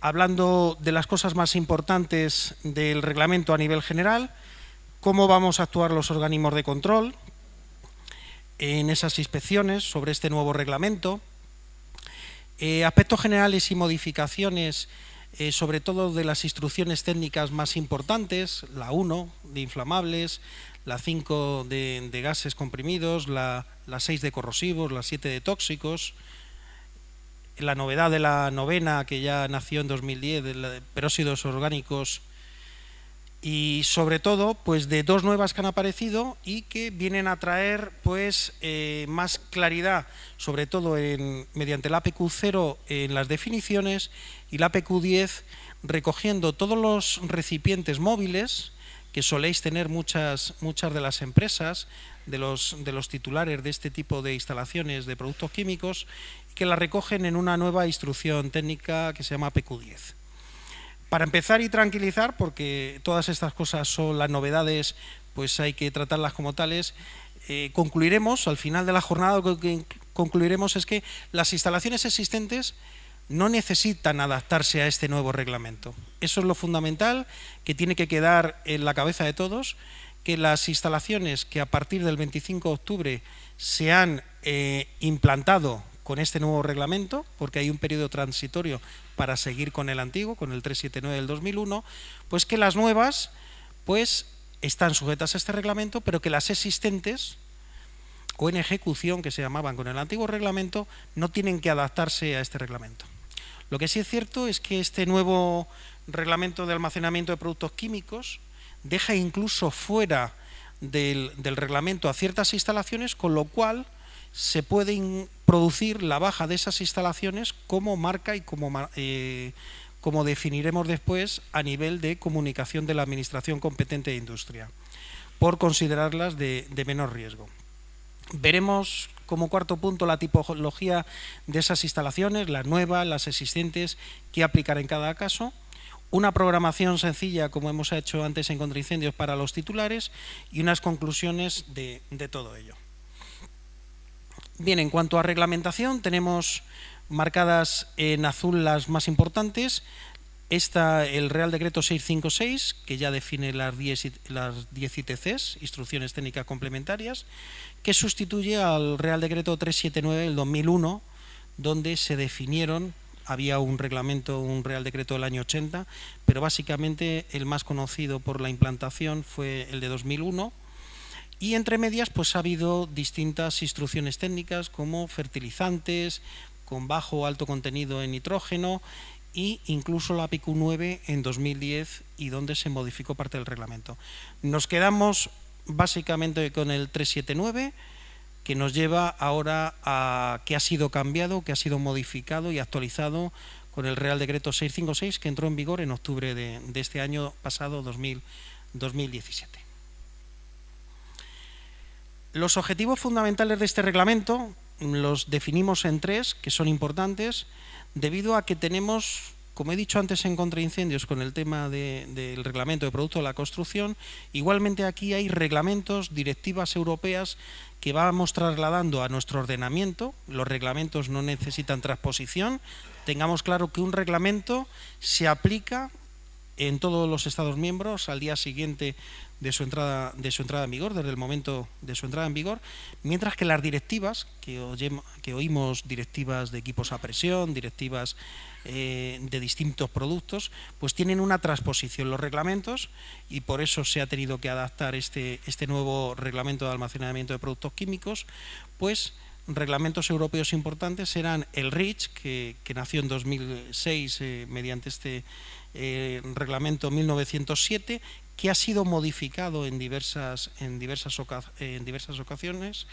hablando de las cosas más importantes del reglamento a nivel general, cómo vamos a actuar los organismos de control en esas inspecciones sobre este nuevo reglamento, aspectos generales y modificaciones, sobre todo de las instrucciones técnicas más importantes, la 1 de inflamables, la 5 de gases comprimidos, la 6 de corrosivos, la 7 de tóxicos, la novedad de la 9ª, que ya nació en 2010, de peróxidos orgánicos, y sobre todo pues de 2 nuevas que han aparecido y que vienen a traer pues más claridad, sobre todo mediante el APQ0 en las definiciones y la APQ10 recogiendo todos los recipientes móviles que soléis tener muchas de las empresas, de los titulares de este tipo de instalaciones de productos químicos, que la recogen en una nueva instrucción técnica que se llama APQ10. Para empezar y tranquilizar, porque todas estas cosas son las novedades, pues hay que tratarlas como tales, concluiremos, al final de la jornada lo que concluiremos es que las instalaciones existentes no necesitan adaptarse a este nuevo reglamento. Eso es lo fundamental que tiene que quedar en la cabeza de todos, que las instalaciones que a partir del 25 de octubre se han implantado con este nuevo reglamento, porque hay un periodo transitorio para seguir con el antiguo, con el 379 del 2001, pues que las nuevas pues están sujetas a este reglamento, pero que las existentes o en ejecución, que se llamaban con el antiguo reglamento, no tienen que adaptarse a este reglamento. Lo que sí es cierto es que este nuevo reglamento de almacenamiento de productos químicos deja incluso fuera del reglamento a ciertas instalaciones, con lo cual se puede producir la baja de esas instalaciones como marca y como definiremos después a nivel de comunicación de la Administración competente de industria, por considerarlas de menor riesgo. Veremos como cuarto punto la tipología de esas instalaciones, las nuevas, las existentes, qué aplicar en cada caso, una programación sencilla como hemos hecho antes en contraincendios para los titulares y unas conclusiones de todo ello. Bien, en cuanto a reglamentación, tenemos marcadas en azul las más importantes. El Real Decreto 656, que ya define las 10 ITCs, Instrucciones Técnicas Complementarias, que sustituye al Real Decreto 379 del 2001, donde se definieron, había un reglamento, un Real Decreto del año 80, pero básicamente el más conocido por la implantación fue el de 2001, y entre medias pues ha habido distintas instrucciones técnicas como fertilizantes con bajo o alto contenido en nitrógeno e incluso la APQ9 en 2010 y donde se modificó parte del reglamento. Nos quedamos básicamente con el 379 que nos lleva ahora a que ha sido cambiado, que ha sido modificado y actualizado con el Real Decreto 656 que entró en vigor en octubre de este año pasado 2017. Los objetivos fundamentales de este reglamento los definimos en 3, que son importantes, debido a que tenemos, como he dicho antes en contraincendios con el tema del reglamento de productos de la construcción, igualmente aquí hay reglamentos, directivas europeas que vamos trasladando a nuestro ordenamiento. Los reglamentos no necesitan transposición. Tengamos claro que un reglamento se aplica en todos los Estados miembros al día siguiente de su entrada en vigor, desde el momento de su entrada en vigor, mientras que las directivas, que oímos directivas de equipos a presión, directivas de distintos productos, pues tienen una transposición los reglamentos y por eso se ha tenido que adaptar este nuevo reglamento de almacenamiento de productos químicos, pues reglamentos europeos importantes serán el REACH, que nació en 2006 mediante este reglamento 1907, que ha sido modificado en diversas ocasiones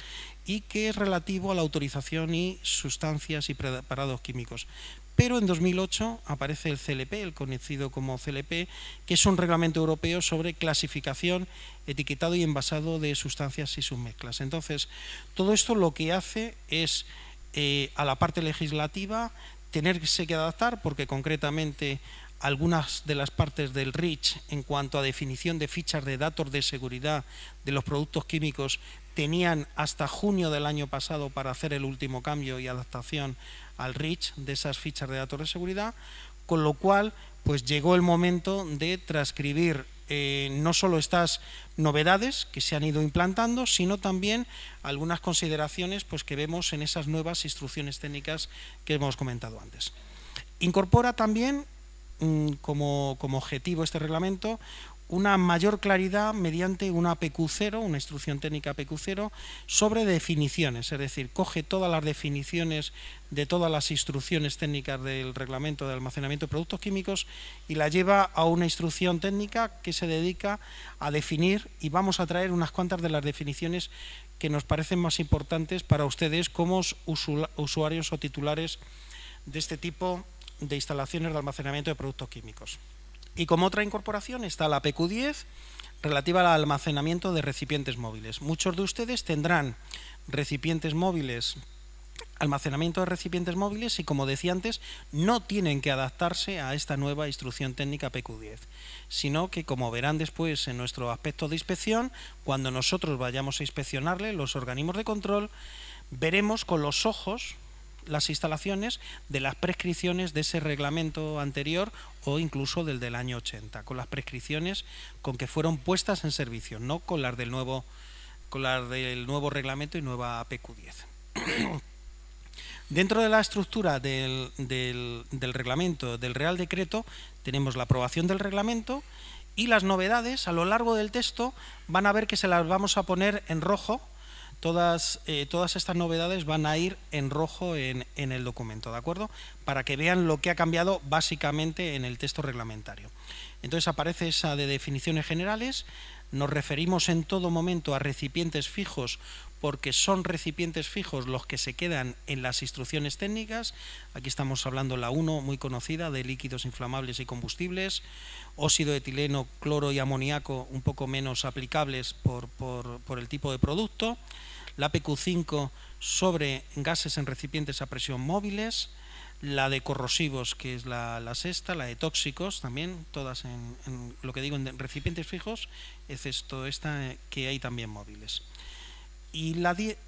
y que es relativo a la autorización y sustancias y preparados químicos. Pero en 2008 aparece el CLP, el conocido como CLP, que es un reglamento europeo sobre clasificación, etiquetado y envasado de sustancias y sus mezclas. Entonces, todo esto lo que hace es, a la parte legislativa, tenerse que adaptar, porque concretamente algunas de las partes del REACH en cuanto a definición de fichas de datos de seguridad de los productos químicos tenían hasta junio del año pasado para hacer el último cambio y adaptación al REACH de esas fichas de datos de seguridad, con lo cual pues llegó el momento de transcribir no solo estas novedades que se han ido implantando, sino también algunas consideraciones pues, que vemos en esas nuevas instrucciones técnicas que hemos comentado antes. Incorpora también como objetivo este reglamento una mayor claridad mediante una PQ0, una instrucción técnica PQ0, sobre definiciones, es decir, coge todas las definiciones de todas las instrucciones técnicas del reglamento de almacenamiento de productos químicos y la lleva a una instrucción técnica que se dedica a definir, y vamos a traer unas cuantas de las definiciones que nos parecen más importantes para ustedes como usuarios o titulares de este tipo de instalaciones de almacenamiento de productos químicos. Y como otra incorporación está la PQ10 relativa al almacenamiento de recipientes móviles. Muchos de ustedes tendrán recipientes móviles, almacenamiento de recipientes móviles y, como decía antes, no tienen que adaptarse a esta nueva instrucción técnica PQ10, sino que, como verán después en nuestro aspecto de inspección, cuando nosotros vayamos a inspeccionarle los organismos de control, veremos con los ojos las instalaciones de las prescripciones de ese reglamento anterior o incluso del año 80, con las prescripciones con que fueron puestas en servicio, no con las del nuevo reglamento y nueva PQ10. Dentro de la estructura del reglamento, del Real Decreto, tenemos la aprobación del reglamento y las novedades. A lo largo del texto van a ver que se las vamos a poner en rojo. Todas estas novedades van a ir en rojo en el documento, ¿de acuerdo? Para que vean lo que ha cambiado básicamente en el texto reglamentario. Entonces aparece esa de definiciones generales. Nos referimos en todo momento a recipientes fijos porque son recipientes fijos los que se quedan en las instrucciones técnicas. Aquí estamos hablando la 1, muy conocida, de líquidos inflamables y combustibles, óxido de etileno, cloro y amoníaco, un poco menos aplicables por el tipo de producto. La PQ5 sobre gases en recipientes a presión móviles, la de corrosivos, que es la sexta, la de tóxicos también, todas en lo que digo en recipientes fijos, excepto esta que hay también móviles. Y la 10,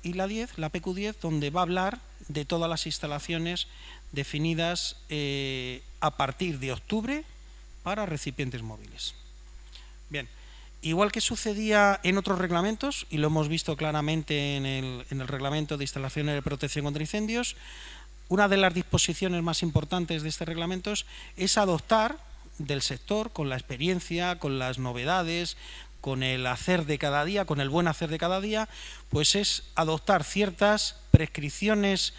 la PQ10, donde va a hablar de todas las instalaciones definidas a partir de octubre para recipientes móviles. Bien. Igual que sucedía en otros reglamentos, y lo hemos visto claramente en el reglamento de instalaciones de protección contra incendios, una de las disposiciones más importantes de este reglamento es adoptar del sector, con la experiencia, con las novedades, con el hacer de cada día, con el buen hacer de cada día, pues es adoptar ciertas prescripciones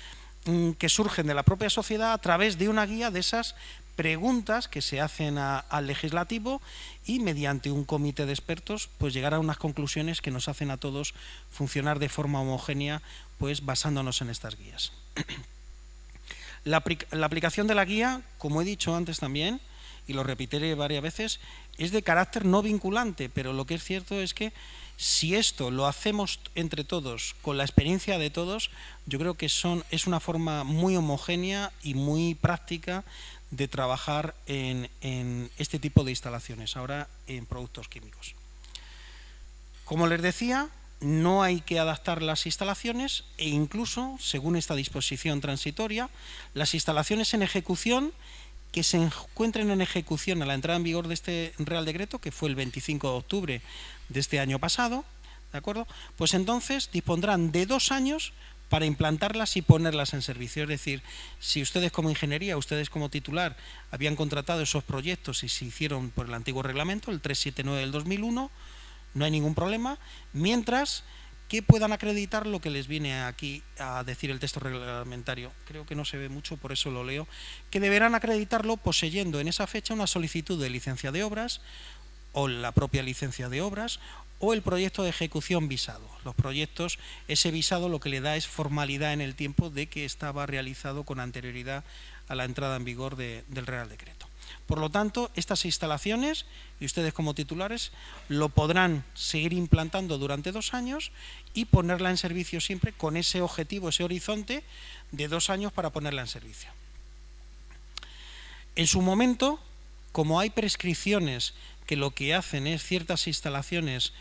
que surgen de la propia sociedad a través de una guía de esas preguntas que se hacen al legislativo y mediante un comité de expertos pues llegar a unas conclusiones que nos hacen a todos funcionar de forma homogénea pues basándonos en estas guías. La aplicación de la guía, como he dicho antes también, y lo repetiré varias veces, es de carácter no vinculante, pero lo que es cierto es que si esto lo hacemos entre todos, con la experiencia de todos, yo creo que es una forma muy homogénea y muy práctica de trabajar en este tipo de instalaciones, ahora en productos químicos. Como les decía, no hay que adaptar las instalaciones e incluso, según esta disposición transitoria, las instalaciones en ejecución que se encuentren en ejecución a la entrada en vigor de este Real Decreto, que fue el 25 de octubre de este año pasado, ¿de acuerdo? Pues entonces dispondrán de 2 años para implantarlas y ponerlas en servicio. Es decir, si ustedes como ingeniería, ustedes como titular, habían contratado esos proyectos y se hicieron por el antiguo reglamento, el 379 del 2001, no hay ningún problema, mientras que puedan acreditar lo que les viene aquí a decir el texto reglamentario. Creo que no se ve mucho, por eso lo leo, que deberán acreditarlo poseyendo en esa fecha una solicitud de licencia de obras o la propia licencia de obras o el proyecto de ejecución visado. Los proyectos, ese visado lo que le da es formalidad en el tiempo de que estaba realizado con anterioridad a la entrada en vigor del Real Decreto. Por lo tanto, estas instalaciones, y ustedes como titulares, lo podrán seguir implantando durante 2 años y ponerla en servicio siempre con ese objetivo, ese horizonte de 2 años para ponerla en servicio. En su momento, como hay prescripciones que lo que hacen es ciertas instalaciones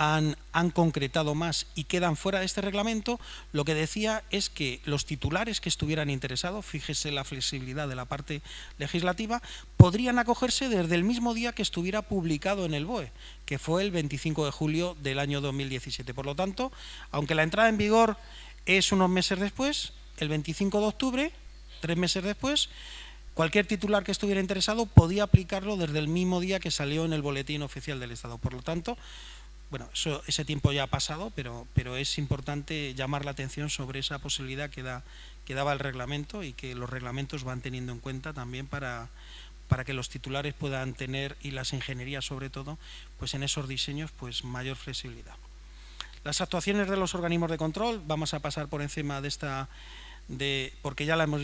han concretado más y quedan fuera de este reglamento, lo que decía es que los titulares que estuvieran interesados, fíjese la flexibilidad de la parte legislativa, podrían acogerse desde el mismo día que estuviera publicado en el BOE, que fue el 25 de julio del año 2017. Por lo tanto, aunque la entrada en vigor es unos meses después, el 25 de octubre, 3 meses después, cualquier titular que estuviera interesado podía aplicarlo desde el mismo día que salió en el Boletín Oficial del Estado. Por lo tanto, bueno, ese tiempo ya ha pasado, pero es importante llamar la atención sobre esa posibilidad que daba el reglamento y que los reglamentos van teniendo en cuenta también para que los titulares puedan tener, y las ingenierías sobre todo, pues en esos diseños pues mayor flexibilidad. Las actuaciones de los organismos de control, vamos a pasar por encima de esta, porque ya la hemos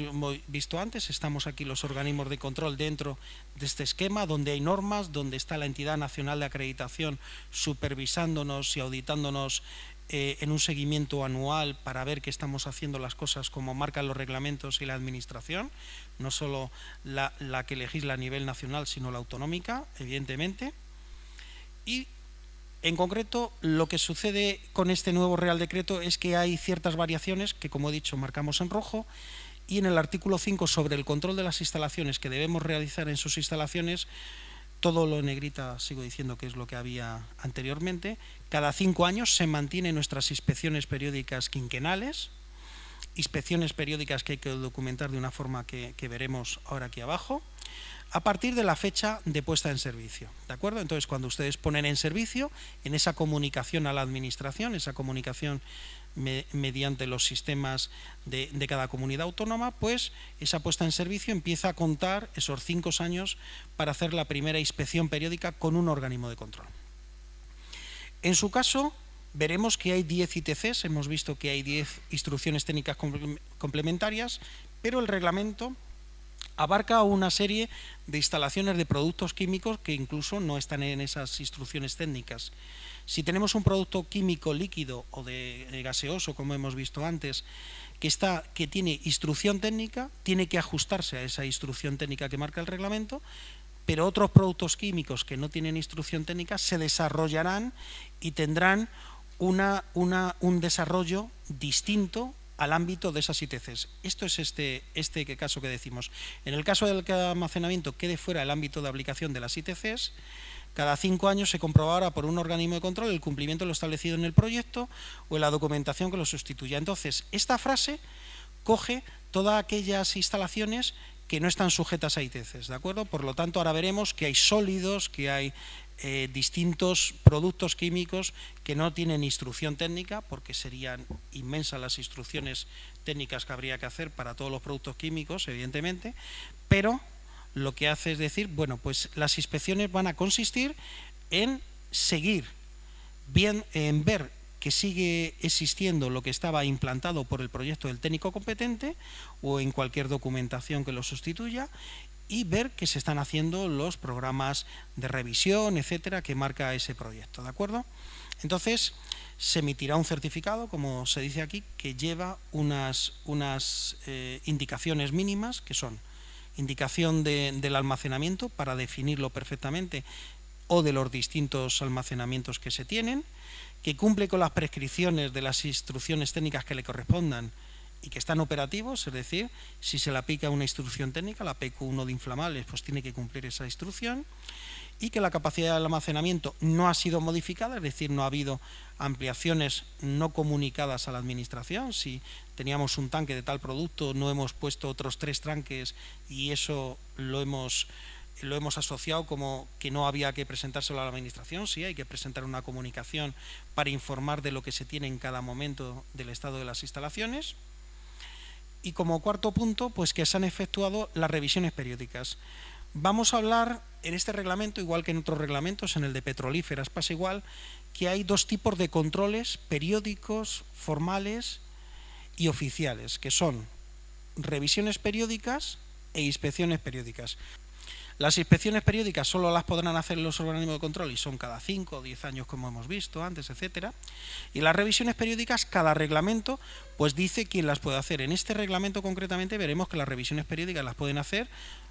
visto antes, estamos aquí los organismos de control dentro de este esquema, donde hay normas, donde está la Entidad Nacional de Acreditación supervisándonos y auditándonos en un seguimiento anual para ver que estamos haciendo las cosas como marcan los reglamentos y la administración, no solo la que legisla a nivel nacional, sino la autonómica, evidentemente. Y en concreto, lo que sucede con este nuevo Real Decreto es que hay ciertas variaciones que, como he dicho, marcamos en rojo, y en el artículo 5 sobre el control de las instalaciones que debemos realizar en sus instalaciones, todo lo en negrita sigo diciendo que es lo que había anteriormente. Cada 5 años se mantienen nuestras inspecciones periódicas quinquenales, inspecciones periódicas que hay que documentar de una forma que veremos ahora aquí abajo, a partir de la fecha de puesta en servicio, ¿de acuerdo? Entonces, cuando ustedes ponen en servicio, en esa comunicación a la administración, esa comunicación mediante los sistemas de cada comunidad autónoma, pues esa puesta en servicio empieza a contar esos 5 años para hacer la primera inspección periódica con un organismo de control. En su caso, veremos que hay 10 ITCs, hemos visto que hay 10 instrucciones técnicas complementarias, pero el reglamento abarca una serie de instalaciones de productos químicos que incluso no están en esas instrucciones técnicas. Si tenemos un producto químico líquido o de gaseoso, como hemos visto antes, que tiene instrucción técnica, tiene que ajustarse a esa instrucción técnica que marca el reglamento, pero otros productos químicos que no tienen instrucción técnica se desarrollarán y tendrán un desarrollo distinto al ámbito de esas ITCs. Esto es este caso que decimos. En el caso del almacenamiento quede fuera el ámbito de aplicación de las ITCs, cada 5 años se comprobará por un organismo de control el cumplimiento de lo establecido en el proyecto o en la documentación que lo sustituya. Entonces, esta frase coge todas aquellas instalaciones que no están sujetas a ITCs, ¿de acuerdo? Por lo tanto, ahora veremos que hay sólidos, que hay distintos productos químicos que no tienen instrucción técnica, porque serían inmensas las instrucciones técnicas que habría que hacer para todos los productos químicos, evidentemente, pero lo que hace es decir, bueno, pues las inspecciones van a consistir en seguir bien, en ver que sigue existiendo lo que estaba implantado por el proyecto del técnico competente o en cualquier documentación que lo sustituya, y ver que se están haciendo los programas de revisión, etcétera, que marca ese proyecto, ¿de acuerdo? Entonces, se emitirá un certificado, como se dice aquí, que lleva unas indicaciones mínimas, que son indicación del almacenamiento, para definirlo perfectamente, o de los distintos almacenamientos que se tienen, que cumple con las prescripciones de las instrucciones técnicas que le correspondan y que están operativos, es decir, si se le aplica una instrucción técnica, la PQ1 de inflamables, pues tiene que cumplir esa instrucción, y que la capacidad de almacenamiento no ha sido modificada, es decir, no ha habido ampliaciones no comunicadas a la administración. Si teníamos un tanque de tal producto, no hemos puesto otros 3 tanques y eso lo hemos asociado como que no había que presentárselo a la administración. Sí, hay que presentar una comunicación para informar de lo que se tiene en cada momento del estado de las instalaciones. Y como cuarto punto, pues que se han efectuado las revisiones periódicas. Vamos a hablar en este reglamento, igual que en otros reglamentos, en el de petrolíferas pasa igual, que hay 2 tipos de controles periódicos, formales y oficiales, que son revisiones periódicas e inspecciones periódicas. Las inspecciones periódicas solo las podrán hacer los organismos de control y son cada 5 o 10 años, como hemos visto antes, etcétera. Y las revisiones periódicas, cada reglamento pues dice quién las puede hacer. En este reglamento concretamente veremos que las revisiones periódicas las pueden hacer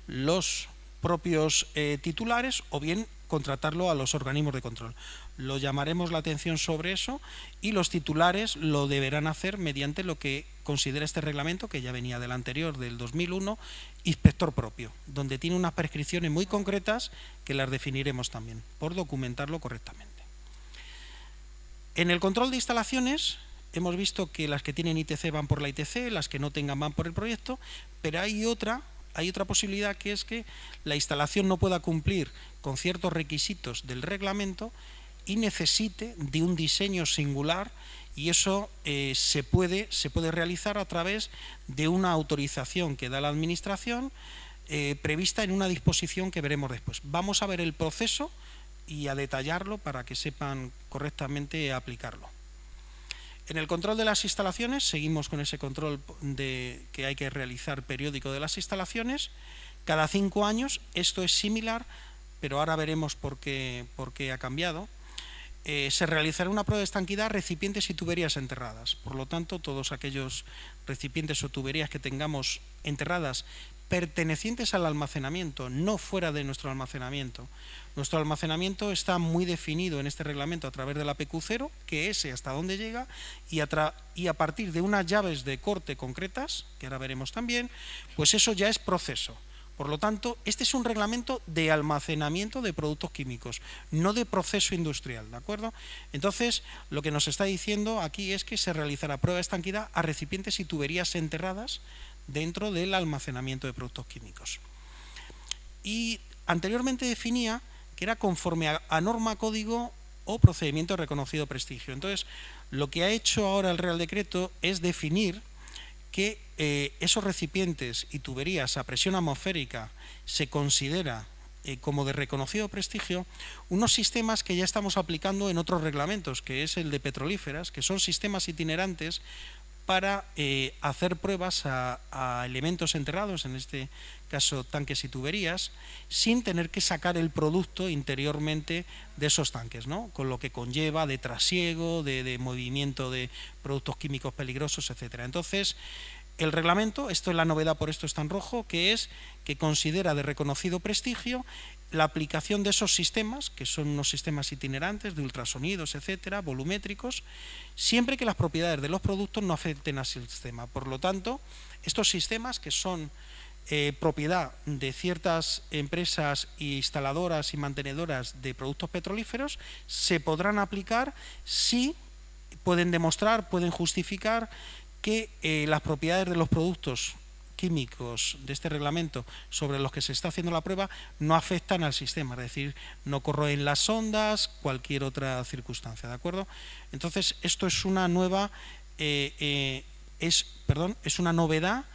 los propios titulares o bien contratarlo a los organismos de control. Lo llamaremos la atención sobre eso y los titulares lo deberán hacer mediante lo que considera este reglamento, que ya venía del anterior, del 2001, inspector propio, donde tiene unas prescripciones muy concretas que las definiremos también, por documentarlo correctamente. En el control de instalaciones hemos visto que las que tienen ITC van por la ITC, las que no tengan van por el proyecto, pero hay otra posibilidad, que es que la instalación no pueda cumplir con ciertos requisitos del reglamento y necesite de un diseño singular, y eso se puede realizar a través de una autorización que da la Administración prevista en una disposición que veremos después. Vamos a ver el proceso y a detallarlo para que sepan correctamente aplicarlo. En el control de las instalaciones, seguimos con ese control que hay que realizar periódico de las instalaciones. Cada 5 años, esto es similar, pero ahora veremos por qué ha cambiado. Se realizará una prueba de estanquidad a recipientes y tuberías enterradas. Por lo tanto, todos aquellos recipientes o tuberías que tengamos enterradas pertenecientes al almacenamiento, no fuera de nuestro almacenamiento. Nuestro almacenamiento está muy definido en este reglamento a través de la PQ0, que es hasta dónde llega, y a partir de unas llaves de corte concretas, que ahora veremos también, pues eso ya es proceso. Por lo tanto, este es un reglamento de almacenamiento de productos químicos, no de proceso industrial, ¿de acuerdo? Entonces, lo que nos está diciendo aquí es que se realizará prueba de estanquidad a recipientes y tuberías enterradas dentro del almacenamiento de productos químicos. Y anteriormente definía que era conforme a norma, código o procedimiento de reconocido prestigio. Entonces, lo que ha hecho ahora el Real Decreto es definir que esos recipientes y tuberías a presión atmosférica se considera como de reconocido prestigio unos sistemas que ya estamos aplicando en otros reglamentos, que es el de petrolíferas, que son sistemas itinerantes para hacer pruebas a elementos enterrados, en este caso tanques y tuberías, sin tener que sacar el producto interiormente de esos tanques, ¿no? Con lo que conlleva de trasiego, de movimiento de productos químicos peligrosos, etcétera. Entonces, el reglamento, esto es la novedad, por esto está en rojo, que es que considera de reconocido prestigio la aplicación de esos sistemas, que son unos sistemas itinerantes de ultrasonidos, etcétera, volumétricos, siempre que las propiedades de los productos no afecten al sistema. Por lo tanto, estos sistemas, que son propiedad de ciertas empresas instaladoras y mantenedoras de productos petrolíferos, se podrán aplicar si pueden demostrar, pueden justificar que las propiedades de los productos químicos de este reglamento sobre los que se está haciendo la prueba no afectan al sistema, es decir, no corroen las sondas, cualquier otra circunstancia, ¿de acuerdo? Entonces, esto es una nueva, es una novedad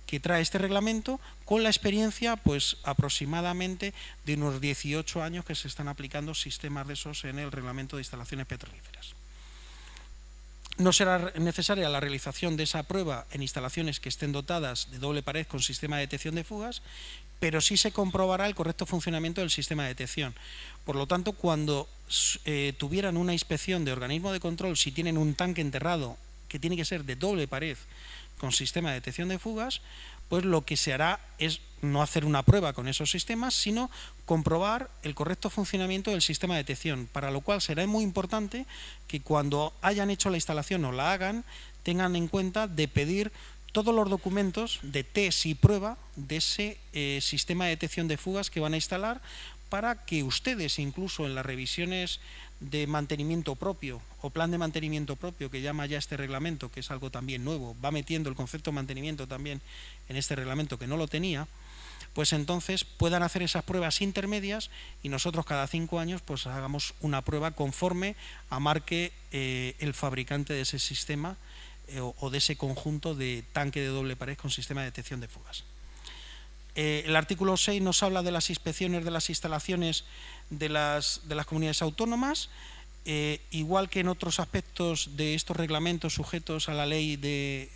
que trae este reglamento, con la experiencia, pues aproximadamente de unos 18 años que se están aplicando sistemas de esos en el reglamento de instalaciones petrolíferas. No será necesaria la realización de esa prueba en instalaciones que estén dotadas de doble pared con sistema de detección de fugas, pero sí se comprobará el correcto funcionamiento del sistema de detección. Por lo tanto, cuando tuvieran una inspección de organismo de control, si tienen un tanque enterrado que tiene que ser de doble pared con sistema de detección de fugas, pues lo que se hará es no hacer una prueba con esos sistemas, sino comprobar el correcto funcionamiento del sistema de detección, para lo cual será muy importante que cuando hayan hecho la instalación o la hagan, tengan en cuenta de pedir todos los documentos de test y prueba de ese sistema de detección de fugas que van a instalar, para que ustedes, incluso en las revisiones de mantenimiento propio o plan de mantenimiento propio que llama ya este reglamento, que es algo también nuevo, va metiendo el concepto de mantenimiento también en este reglamento, que no lo tenía, pues entonces puedan hacer esas pruebas intermedias y nosotros cada 5 años pues hagamos una prueba conforme a marque el fabricante de ese sistema o de ese conjunto de tanque de doble pared con sistema de detección de fugas. El artículo 6 nos habla de las inspecciones de las instalaciones de las comunidades autónomas, igual que en otros aspectos de estos reglamentos sujetos a la ley de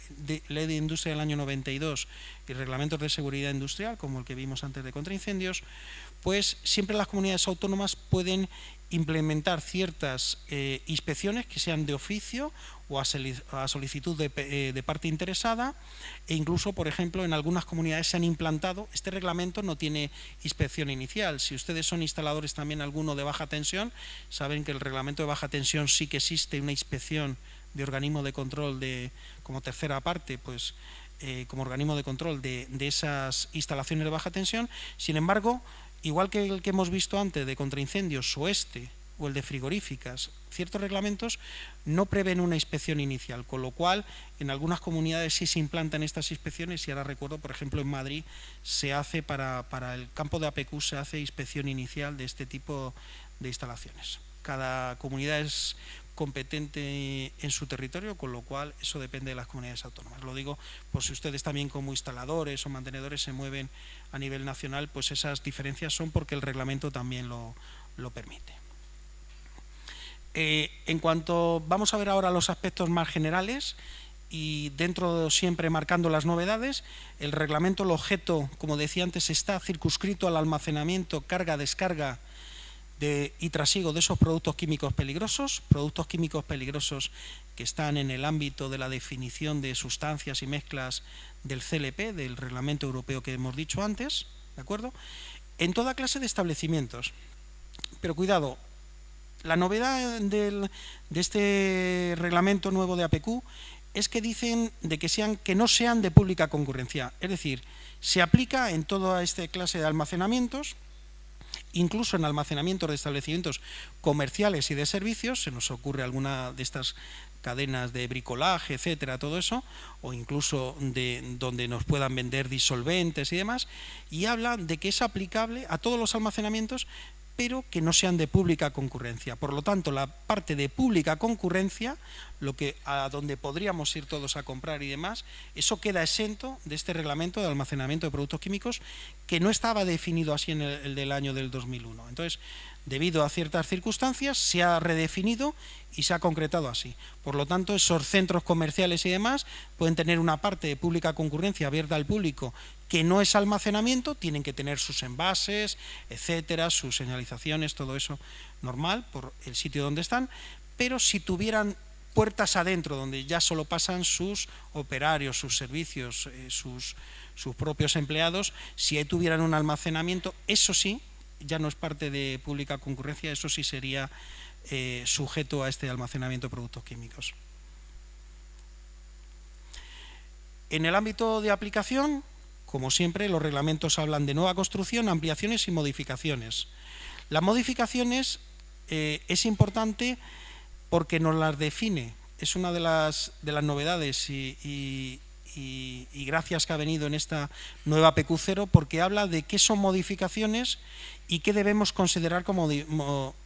Industria del año 92, y reglamentos de seguridad industrial, como el que vimos antes de contraincendios, pues siempre las comunidades autónomas pueden implementar ciertas inspecciones que sean de oficio o a solicitud de parte interesada, e incluso, por ejemplo, en algunas comunidades se han implantado, este reglamento no tiene inspección inicial. Si ustedes son instaladores también alguno de baja tensión, saben que el reglamento de baja tensión sí que existe una inspección de organismo de control como tercera parte, pues como organismo de control de esas instalaciones de baja tensión. Sin embargo, igual que el que hemos visto antes de contraincendios o el de frigoríficas, ciertos reglamentos no prevén una inspección inicial, con lo cual en algunas comunidades sí se implantan estas inspecciones, y ahora recuerdo, por ejemplo, en Madrid se hace para el campo de APQ, se hace inspección inicial de este tipo de instalaciones. Cada comunidad es competente en su territorio, con lo cual eso depende de las comunidades autónomas. Lo digo por si ustedes también como instaladores o mantenedores se mueven a nivel nacional, pues esas diferencias son porque el reglamento también lo permite. Vamos a ver ahora los aspectos más generales, y dentro siempre marcando las novedades. El reglamento, el objeto, como decía antes, está circunscrito al almacenamiento, carga, descarga y trasiego de esos productos químicos peligrosos que están en el ámbito de la definición de sustancias y mezclas del CLP, del reglamento europeo que hemos dicho antes, ¿de acuerdo? En toda clase de establecimientos. Pero cuidado, la novedad de este reglamento nuevo de APQ es que dicen que no sean de pública concurrencia, es decir, se aplica en toda esta clase de almacenamientos, incluso en almacenamientos de establecimientos comerciales y de servicios. Se nos ocurre alguna de estas cadenas de bricolaje, etcétera, todo eso, o incluso donde nos puedan vender disolventes y demás, y habla de que es aplicable a todos los almacenamientos, pero que no sean de pública concurrencia. Por lo tanto, la parte de pública concurrencia, a donde podríamos ir todos a comprar y demás, eso queda exento de este reglamento de almacenamiento de productos químicos, que no estaba definido así en el del año del 2001. Entonces, debido a ciertas circunstancias, se ha redefinido y se ha concretado así. Por lo tanto, esos centros comerciales y demás pueden tener una parte de pública concurrencia abierta al público, que no es almacenamiento, tienen que tener sus envases, etcétera, sus señalizaciones, todo eso normal por el sitio donde están, pero si tuvieran puertas adentro donde ya solo pasan sus operarios, sus servicios, sus propios empleados, si ahí tuvieran un almacenamiento, eso sí, ya no es parte de pública concurrencia, eso sí sería sujeto a este almacenamiento de productos químicos. En el ámbito de aplicación, como siempre, los reglamentos hablan de nueva construcción, ampliaciones y modificaciones. Las modificaciones es importante porque nos las define, es una de las novedades y gracias que ha venido en esta nueva PQ0, porque habla de qué son modificaciones y qué debemos considerar como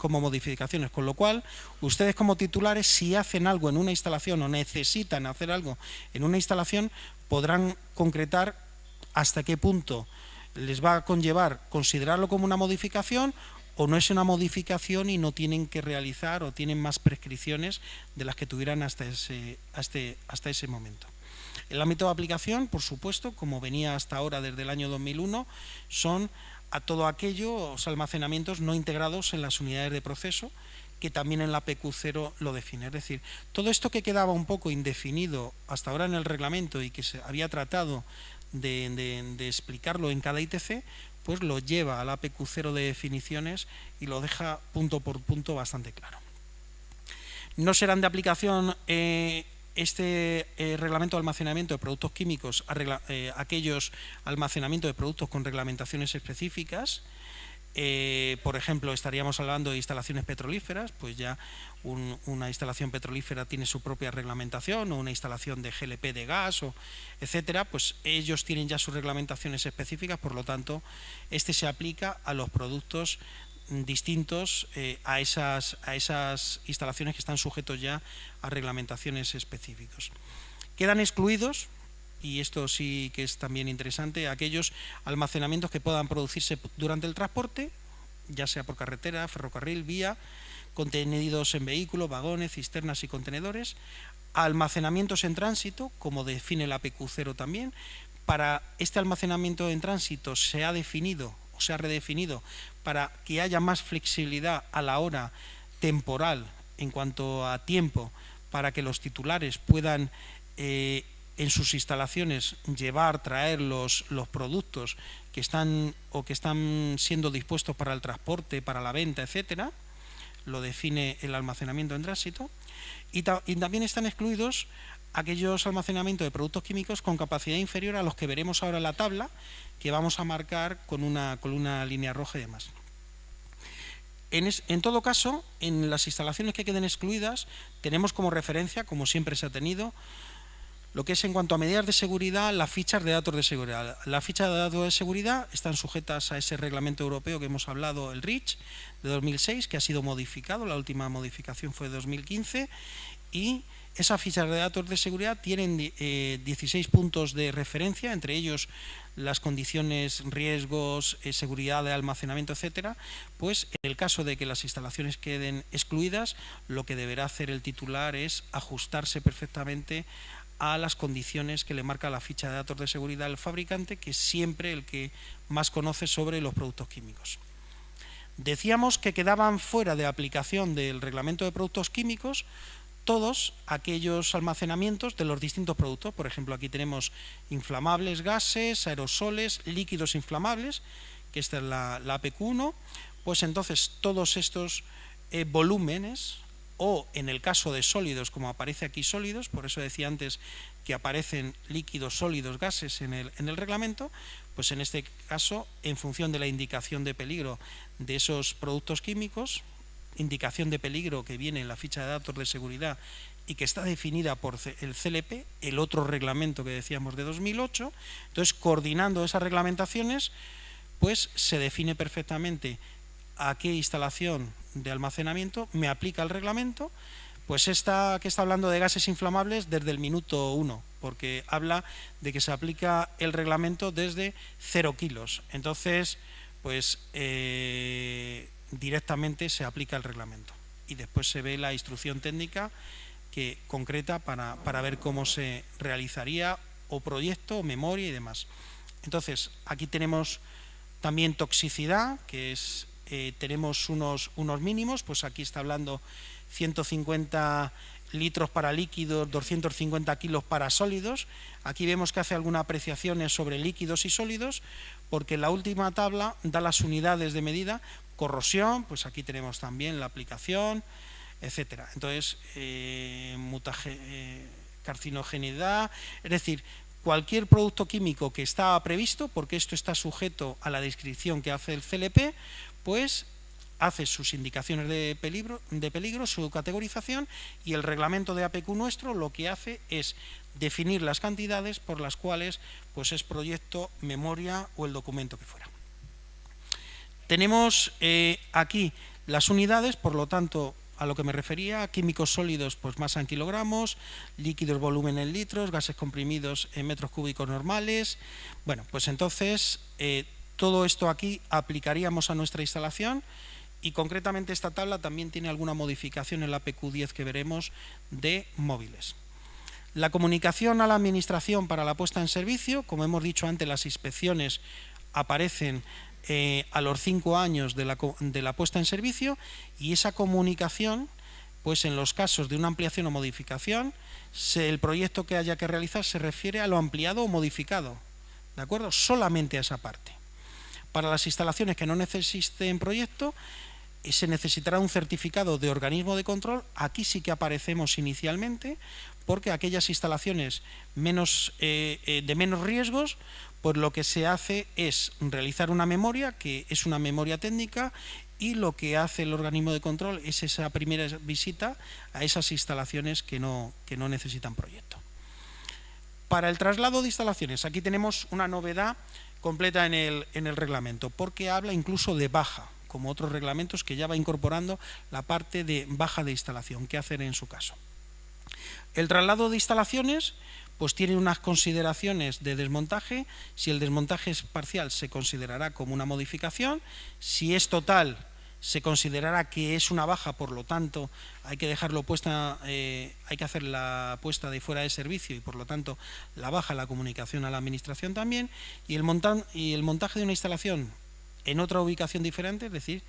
modificaciones. Con lo cual, ustedes como titulares, si hacen algo en una instalación o necesitan hacer algo en una instalación, podrán concretar hasta qué punto les va a conllevar considerarlo como una modificación o no es una modificación y no tienen que realizar o tienen más prescripciones de las que tuvieran hasta ese momento. El ámbito de aplicación, por supuesto, como venía hasta ahora desde el año 2001, son a todo aquellos almacenamientos no integrados en las unidades de proceso, que también en la PQ0 lo define. Es decir, todo esto que quedaba un poco indefinido hasta ahora en el reglamento y que se había tratado de explicarlo en cada ITC, pues lo lleva a la PQ0 de definiciones y lo deja punto por punto bastante claro. No serán de aplicación este reglamento de almacenamiento de productos químicos a aquellos almacenamientos de productos con reglamentaciones específicas. Por ejemplo, estaríamos hablando de instalaciones petrolíferas, pues ya una instalación petrolífera tiene su propia reglamentación, o una instalación de GLP de gas, etcétera, pues ellos tienen ya sus reglamentaciones específicas, por lo tanto, este se aplica a los productos distintos a esas instalaciones que están sujetos ya a reglamentaciones específicas. Quedan excluidos, y esto sí que es también interesante, aquellos almacenamientos que puedan producirse durante el transporte, ya sea por carretera, ferrocarril, vía, contenidos en vehículos, vagones, cisternas y contenedores, almacenamientos en tránsito, como define la PQ0 también, para este almacenamiento en tránsito se ha definido o se ha redefinido para que haya más flexibilidad a la hora temporal en cuanto a tiempo, para que los titulares puedan en sus instalaciones llevar, traer los productos que están siendo dispuestos para el transporte, para la venta, etcétera. Lo define el almacenamiento en tránsito. Y también están excluidos aquellos almacenamientos de productos químicos con capacidad inferior a los que veremos ahora en la tabla, que vamos a marcar con una línea roja y demás. En todo caso, en las instalaciones que queden excluidas, tenemos como referencia, como siempre se ha tenido, lo que es en cuanto a medidas de seguridad, las fichas de datos de seguridad. Las fichas de datos de seguridad están sujetas a ese reglamento europeo que hemos hablado, el REACH, de 2006, que ha sido modificado, la última modificación fue de 2015, y esas fichas de datos de seguridad tienen 16 puntos de referencia, entre ellos las condiciones, riesgos, seguridad de almacenamiento, etcétera. Pues en el caso de que las instalaciones queden excluidas, lo que deberá hacer el titular es ajustarse perfectamente a las condiciones que le marca la ficha de datos de seguridad del fabricante, que es siempre el que más conoce sobre los productos químicos. Decíamos que quedaban fuera de aplicación del reglamento de productos químicos todos aquellos almacenamientos de los distintos productos. Por ejemplo, aquí tenemos inflamables, gases, aerosoles, líquidos inflamables, que esta es la APQ1. Pues entonces todos estos volúmenes, o en el caso de sólidos, como aparece aquí sólidos, por eso decía antes que aparecen líquidos, sólidos, gases en el reglamento, pues en este caso, en función de la indicación de peligro de esos productos químicos, indicación de peligro que viene en la ficha de datos de seguridad y que está definida por el CLP, el otro reglamento que decíamos de 2008, entonces coordinando esas reglamentaciones, pues se define perfectamente a qué instalación de almacenamiento me aplica el reglamento. Pues esta que está hablando de gases inflamables desde el minuto 1, porque habla de que se aplica el reglamento desde 0 kilos. Entonces, pues directamente se aplica el reglamento y después se ve la instrucción técnica que concreta para ver cómo se realizaría o proyecto, o memoria y demás. Entonces, aquí tenemos también toxicidad, que es tenemos unos mínimos, pues aquí está hablando 150 litros para líquidos, 250 kilos para sólidos. Aquí vemos que hace algunas apreciaciones sobre líquidos y sólidos, porque la última tabla da las unidades de medida. Corrosión, pues aquí tenemos también la aplicación, etcétera. Entonces, carcinogenidad, es decir, cualquier producto químico que está previsto, porque esto está sujeto a la descripción que hace el CLP, pues hace sus indicaciones de peligro, su categorización, y el reglamento de APQ nuestro lo que hace es definir las cantidades por las cuales pues es proyecto, memoria o el documento que fuera. Tenemos aquí las unidades, por lo tanto, a lo que me refería, químicos sólidos pues masa en kilogramos, líquidos volumen en litros, gases comprimidos en metros cúbicos normales. Bueno, pues entonces todo esto aquí aplicaríamos a nuestra instalación, y concretamente esta tabla también tiene alguna modificación en la APQ10 que veremos de móviles. La comunicación a la administración para la puesta en servicio, como hemos dicho antes, las inspecciones aparecen a los 5 años de la puesta en servicio, y esa comunicación, pues en los casos de una ampliación o modificación, el proyecto que haya que realizar se refiere a lo ampliado o modificado, ¿de acuerdo? Solamente a esa parte. Para las instalaciones que no necesiten proyecto, se necesitará un certificado de organismo de control. Aquí sí que aparecemos inicialmente, porque aquellas instalaciones de menos riesgos, pues lo que se hace es realizar una memoria, que es una memoria técnica, y lo que hace el organismo de control es esa primera visita a esas instalaciones que no necesitan proyecto. Para el traslado de instalaciones, aquí tenemos una novedad completa en el reglamento, porque habla incluso de baja, como otros reglamentos que ya va incorporando la parte de baja de instalación, qué hacer en su caso. El traslado de instalaciones pues tiene unas consideraciones de desmontaje. Si el desmontaje es parcial, se considerará como una modificación. Si es total, se considerara que es una baja, por lo tanto hay que dejarlo puesta, hay que hacer la puesta de fuera de servicio y por lo tanto la baja, la comunicación a la administración también, y el montaje de una instalación en otra ubicación diferente, es decir,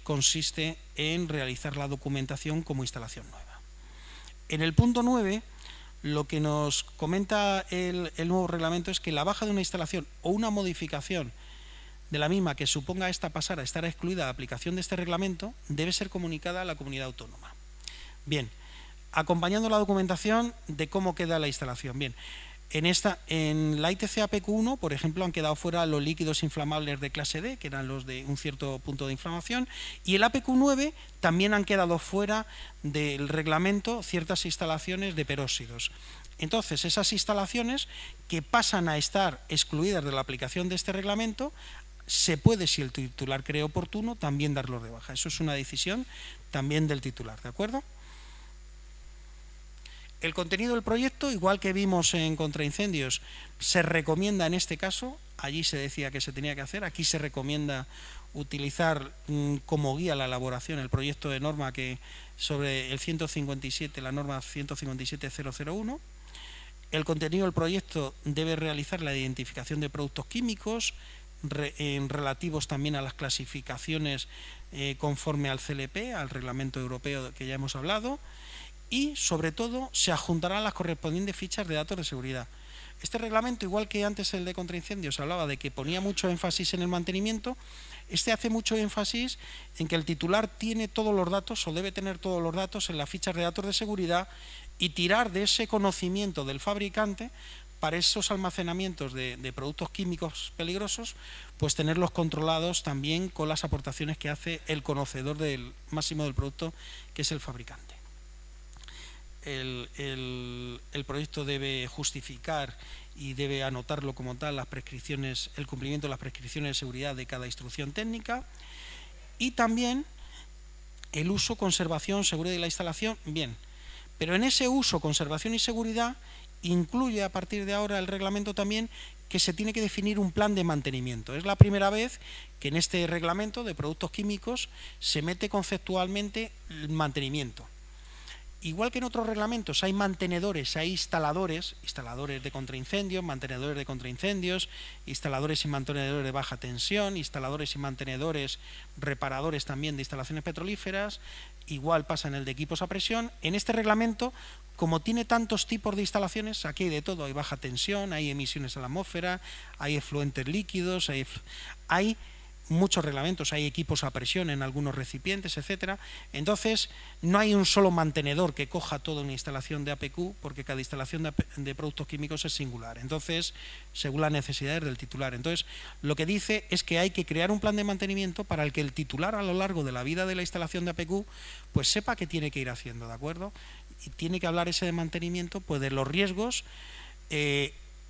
consiste en realizar la documentación como instalación nueva. En el punto 9, lo que nos comenta el nuevo reglamento es que la baja de una instalación o una modificación de la misma que suponga esta pasar a estar excluida de aplicación de este reglamento debe ser comunicada a la comunidad autónoma. Bien, acompañando la documentación de cómo queda la instalación. Bien, en la ITC APQ1, por ejemplo, han quedado fuera los líquidos inflamables de clase D, que eran los de un cierto punto de inflamación, y el APQ9 también han quedado fuera del reglamento ciertas instalaciones de peróxidos. Entonces, esas instalaciones que pasan a estar excluidas de la aplicación de este reglamento, se puede, si el titular cree oportuno, también darlos de baja. Eso es una decisión también del titular, ¿de acuerdo? El contenido del proyecto, igual que vimos en contraincendios, se recomienda en este caso, allí se decía que se tenía que hacer, aquí se recomienda utilizar como guía la elaboración, el proyecto de norma que sobre el 157, la norma 157.001. El contenido del proyecto debe realizar la identificación de productos químicos, relativos también a las clasificaciones conforme al CLP, al reglamento europeo que ya hemos hablado, y sobre todo se adjuntarán las correspondientes fichas de datos de seguridad. Este reglamento, igual que antes el de contraincendios hablaba de que ponía mucho énfasis en el mantenimiento, este hace mucho énfasis en que el titular tiene todos los datos o debe tener todos los datos en las fichas de datos de seguridad y tirar de ese conocimiento del fabricante para esos almacenamientos de productos químicos peligrosos, pues tenerlos controlados también con las aportaciones que hace el conocedor del máximo del producto, que es el fabricante. El proyecto debe justificar y debe anotarlo como tal las prescripciones, el cumplimiento de las prescripciones de seguridad de cada instrucción técnica, y también el uso, conservación, seguridad de la instalación, bien, pero en ese uso, conservación y seguridad incluye a partir de ahora el reglamento también que se tiene que definir un plan de mantenimiento. Es la primera vez que en este reglamento de productos químicos se mete conceptualmente el mantenimiento. Igual que en otros reglamentos hay mantenedores, hay instaladores de contraincendios, mantenedores de contraincendios, instaladores y mantenedores de baja tensión, instaladores y mantenedores reparadores también de instalaciones petrolíferas, igual pasa en el de equipos a presión. En este reglamento, como tiene tantos tipos de instalaciones, aquí hay de todo, hay baja tensión, hay emisiones a la atmósfera, hay efluentes líquidos, hay muchos reglamentos, hay equipos a presión en algunos recipientes, etcétera. Entonces, no hay un solo mantenedor que coja toda una instalación de APQ, porque cada instalación de productos químicos es singular. Entonces, según las necesidades del titular. Entonces, lo que dice es que hay que crear un plan de mantenimiento para el que el titular a lo largo de la vida de la instalación de APQ, pues sepa qué tiene que ir haciendo, ¿de acuerdo? Y tiene que hablar ese de mantenimiento, pues de los riesgos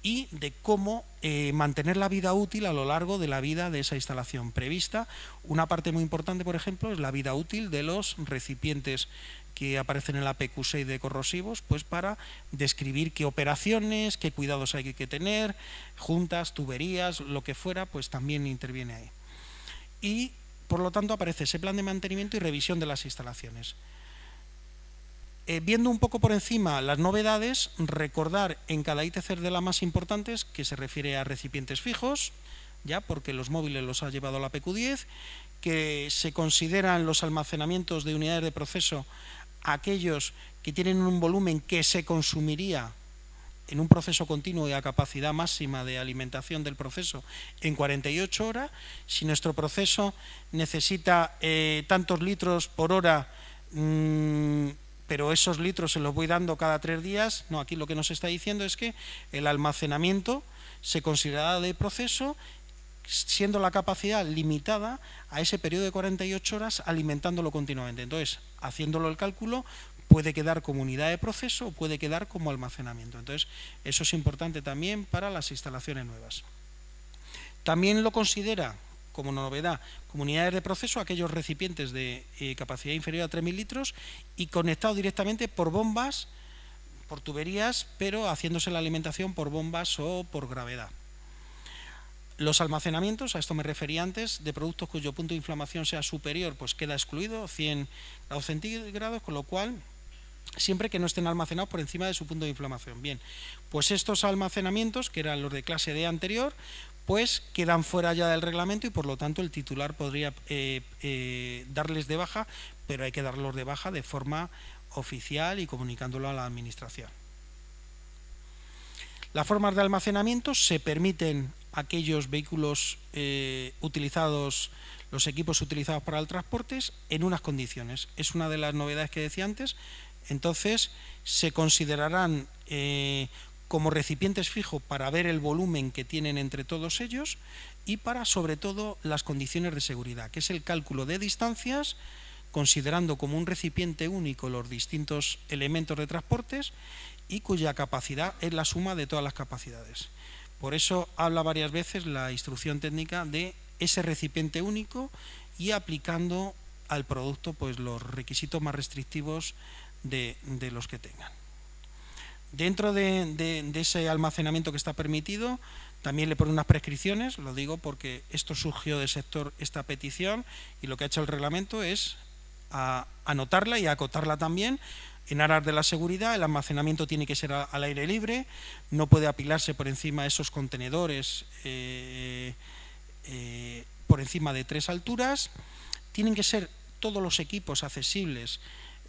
y de cómo mantener la vida útil a lo largo de la vida de esa instalación prevista. Una parte muy importante, por ejemplo, es la vida útil de los recipientes que aparecen en la PQ6 de corrosivos, pues para describir qué operaciones, qué cuidados hay que tener, juntas, tuberías, lo que fuera, pues también interviene ahí. Y, por lo tanto, aparece ese plan de mantenimiento y revisión de las instalaciones. Viendo un poco por encima las novedades, recordar en cada ITC de las más importantes que se refiere a recipientes fijos, ya porque los móviles los ha llevado la PQ10, que se consideran los almacenamientos de unidades de proceso aquellos que tienen un volumen que se consumiría en un proceso continuo y a capacidad máxima de alimentación del proceso en 48 horas. Si nuestro proceso necesita tantos litros por hora, pero esos litros se los voy dando cada 3 días, no, aquí lo que nos está diciendo es que el almacenamiento se considerará de proceso siendo la capacidad limitada a ese periodo de 48 horas alimentándolo continuamente. Entonces, haciéndolo el cálculo, puede quedar como unidad de proceso o puede quedar como almacenamiento. Entonces, eso es importante también para las instalaciones nuevas. También lo considera como novedad, como unidades de proceso, aquellos recipientes de capacidad inferior a 3.000 litros y conectados directamente por bombas, por tuberías, pero haciéndose la alimentación por bombas o por gravedad. Los almacenamientos, a esto me refería antes, de productos cuyo punto de inflamación sea superior, pues queda excluido, 100 grados centígrados, con lo cual, siempre que no estén almacenados por encima de su punto de inflamación. Bien, pues estos almacenamientos, que eran los de clase D anterior, pues quedan fuera ya del reglamento y por lo tanto el titular podría darles de baja, pero hay que darlos de baja de forma oficial y comunicándolo a la administración. Las formas de almacenamiento: se permiten aquellos vehículos utilizados, los equipos utilizados para el transporte, en unas condiciones. Es una de las novedades que decía antes. Entonces, se considerarán como recipientes fijos para ver el volumen que tienen entre todos ellos y para, sobre todo, las condiciones de seguridad, que es el cálculo de distancias, considerando como un recipiente único los distintos elementos de transportes y cuya capacidad es la suma de todas las capacidades. Por eso habla varias veces la instrucción técnica de ese recipiente único y aplicando al producto pues los requisitos más restrictivos de los que tengan. Dentro de ese almacenamiento que está permitido, también le pone unas prescripciones, lo digo porque esto surgió del sector, esta petición, y lo que ha hecho el reglamento es anotarla y acotarla también. En aras de la seguridad, el almacenamiento tiene que ser al aire libre, no puede apilarse por encima de esos contenedores por encima de 3 alturas, tienen que ser todos los equipos accesibles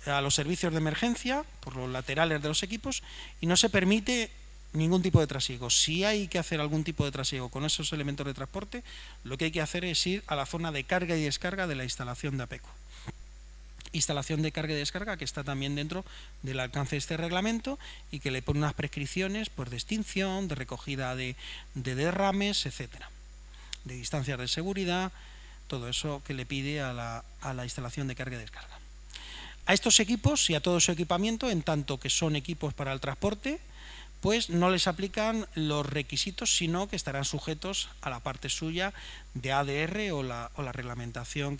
a los servicios de emergencia por los laterales de los equipos y no se permite ningún tipo de trasiego. Si hay que hacer algún tipo de trasiego con esos elementos de transporte, lo que hay que hacer es ir a la zona de carga y descarga de la instalación de APECO. Instalación de carga y descarga que está también dentro del alcance de este reglamento y que le pone unas prescripciones pues, de extinción, de recogida de derrames, etcétera, de distancias de seguridad, todo eso que le pide a la instalación de carga y descarga. A estos equipos y a todo su equipamiento, en tanto que son equipos para el transporte, pues no les aplican los requisitos, sino que estarán sujetos a la parte suya de ADR o la reglamentación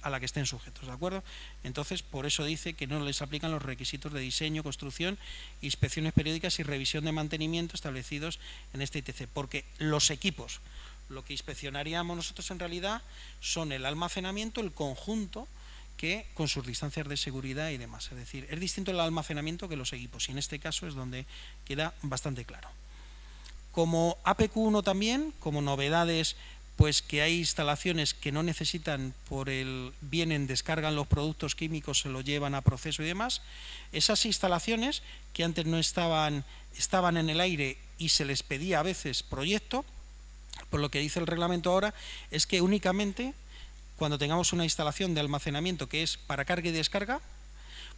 a la que estén sujetos, ¿de acuerdo? Entonces, por eso dice que no les aplican los requisitos de diseño, construcción, inspecciones periódicas y revisión de mantenimiento establecidos en este ITC, porque los equipos, lo que inspeccionaríamos nosotros en realidad son el almacenamiento, el conjunto, que con sus distancias de seguridad y demás. Es decir, es distinto el almacenamiento que los equipos y en este caso es donde queda bastante claro. Como APQ1 también, como novedades, pues que hay instalaciones que no necesitan vienen, descargan los productos químicos, se los llevan a proceso y demás. Esas instalaciones que antes no estaban en el aire y se les pedía a veces proyecto, por lo que dice el reglamento ahora es que únicamente cuando tengamos una instalación de almacenamiento que es para carga y descarga,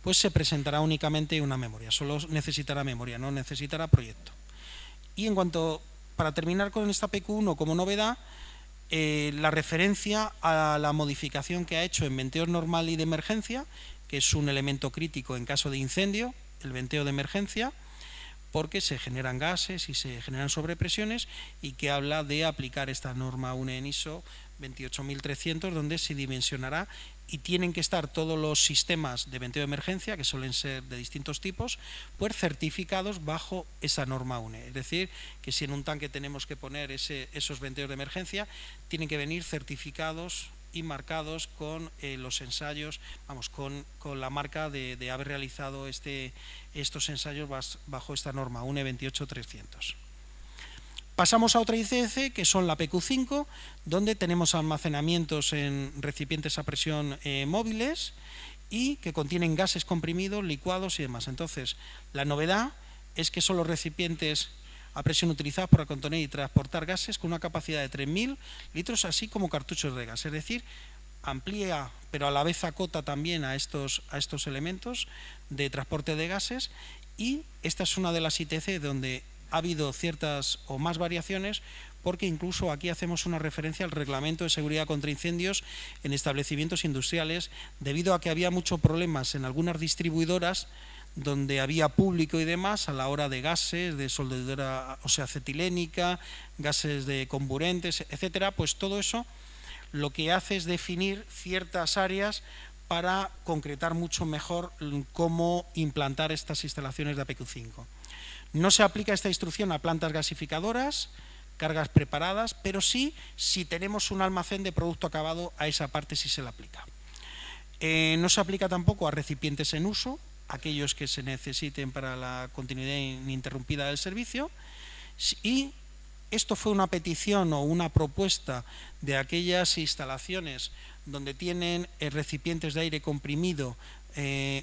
pues se presentará únicamente una memoria, solo necesitará memoria, no necesitará proyecto. Y en cuanto, para terminar con esta PQ1 como novedad, la referencia a la modificación que ha hecho en venteo normal y de emergencia, que es un elemento crítico en caso de incendio, el venteo de emergencia, porque se generan gases y se generan sobrepresiones y que habla de aplicar esta norma UNE en ISO 28300, donde se dimensionará y tienen que estar todos los sistemas de venteo de emergencia, que suelen ser de distintos tipos, pues certificados bajo esa norma UNE. Es decir, que si en un tanque tenemos que poner esos venteos de emergencia, tienen que venir certificados y marcados con los ensayos, con la marca de haber realizado estos ensayos bajo esta norma UNE 28300. Pasamos a otra ICC, que son la PQ5, donde tenemos almacenamientos en recipientes a presión móviles y que contienen gases comprimidos, licuados y demás. Entonces, la novedad es que son los recipientes a presión utilizados para contener y transportar gases con una capacidad de 3.000 litros, así como cartuchos de gas. Es decir, amplía, pero a la vez acota también a estos elementos de transporte de gases, y esta es una de las ITC donde ha habido ciertas o más variaciones, porque incluso aquí hacemos una referencia al Reglamento de Seguridad contra Incendios en establecimientos industriales, debido a que había muchos problemas en algunas distribuidoras donde había público y demás a la hora de gases, de soldadura, o sea, acetilénica, gases de comburentes, etcétera. Pues todo eso lo que hace es definir ciertas áreas para concretar mucho mejor cómo implantar estas instalaciones de APQ5. No se aplica esta instrucción a plantas gasificadoras, cargas preparadas, pero sí si tenemos un almacén de producto acabado, a esa parte sí se le aplica. No se aplica tampoco a recipientes en uso, aquellos que se necesiten para la continuidad ininterrumpida del servicio, y esto fue una petición o una propuesta de aquellas instalaciones donde tienen recipientes de aire comprimido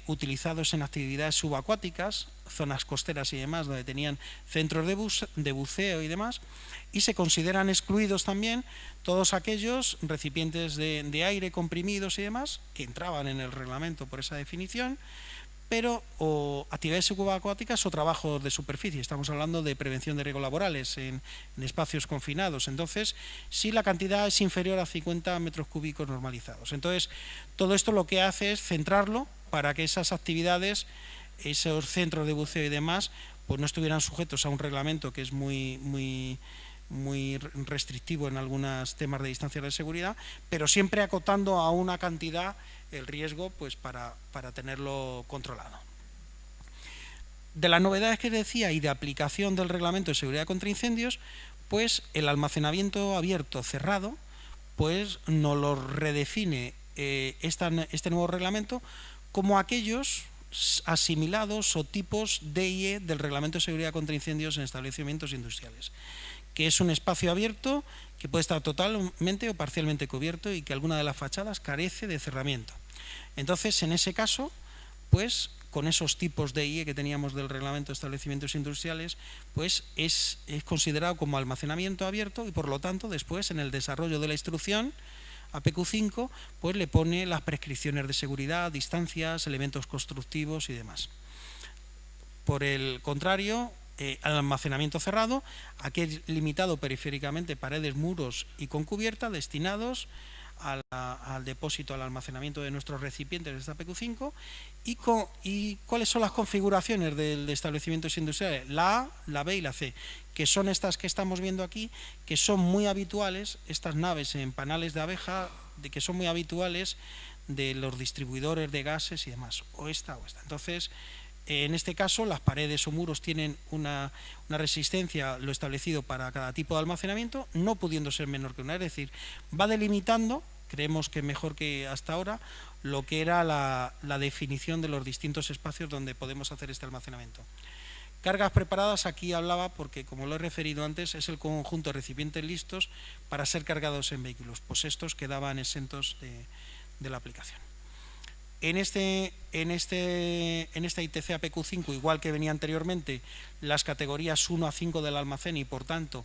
utilizados en actividades subacuáticas, zonas costeras y demás, donde tenían centros de buceo y demás, y se consideran excluidos también todos aquellos recipientes de aire comprimidos y demás que entraban en el reglamento por esa definición, pero o actividades subacuáticas o trabajos de superficie. Estamos hablando de prevención de riesgos laborales en espacios confinados. Entonces, si la cantidad es inferior a 50 metros cúbicos normalizados. Entonces, todo esto lo que hace es centrarlo para que esas actividades, esos centros de buceo y demás, pues no estuvieran sujetos a un reglamento que es muy restrictivo en algunos temas de distancia de seguridad, pero siempre acotando a una cantidad el riesgo, pues para tenerlo controlado. De las novedades que decía y de aplicación del reglamento de seguridad contra incendios, pues el almacenamiento abierto cerrado, pues nos lo redefine este nuevo reglamento como aquellos asimilados o tipos DIE del reglamento de seguridad contra incendios en establecimientos industriales, que es un espacio abierto que puede estar totalmente o parcialmente cubierto y que alguna de las fachadas carece de cerramiento. Entonces, en ese caso, pues con esos tipos de IE que teníamos del reglamento de establecimientos industriales, pues es considerado como almacenamiento abierto y por lo tanto después en el desarrollo de la instrucción APQ5 pues le pone las prescripciones de seguridad, distancias, elementos constructivos y demás. Por el contrario, al almacenamiento cerrado, aquel limitado periféricamente paredes, muros y con cubierta destinados al depósito, al almacenamiento de nuestros recipientes de esta APQ5 y cuáles son las configuraciones de establecimientos industriales, la A, la B y la C, que son estas que estamos viendo aquí, que son muy habituales, estas naves en panales de abeja, que son muy habituales de los distribuidores de gases y demás, o esta o esta. Entonces, en este caso, las paredes o muros tienen una resistencia, lo establecido para cada tipo de almacenamiento, no pudiendo ser menor que una. Es decir, va delimitando, creemos que mejor que hasta ahora, lo que era la definición de los distintos espacios donde podemos hacer este almacenamiento. Cargas preparadas, aquí hablaba, porque como lo he referido antes, es el conjunto de recipientes listos para ser cargados en vehículos. Pues estos quedaban exentos de la aplicación. En esta ITC APQ5, igual que venía anteriormente, las categorías 1 a 5 del almacén y por tanto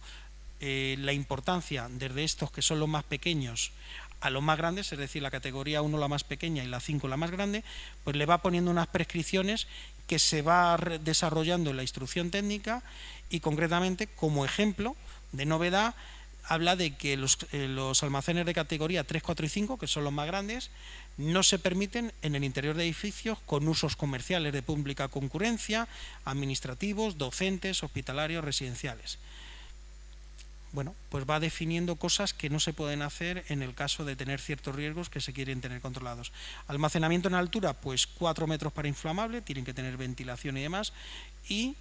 la importancia desde estos que son los más pequeños a los más grandes, es decir, la categoría 1 la más pequeña y la 5 la más grande, pues le va poniendo unas prescripciones que se va desarrollando en la instrucción técnica y concretamente como ejemplo de novedad habla de que los almacenes de categoría 3, 4 y 5, que son los más grandes, no se permiten en el interior de edificios con usos comerciales de pública concurrencia, administrativos, docentes, hospitalarios, residenciales. Bueno, pues va definiendo cosas que no se pueden hacer en el caso de tener ciertos riesgos que se quieren tener controlados. Almacenamiento en altura, pues 4 metros para inflamable, tienen que tener ventilación y demás, y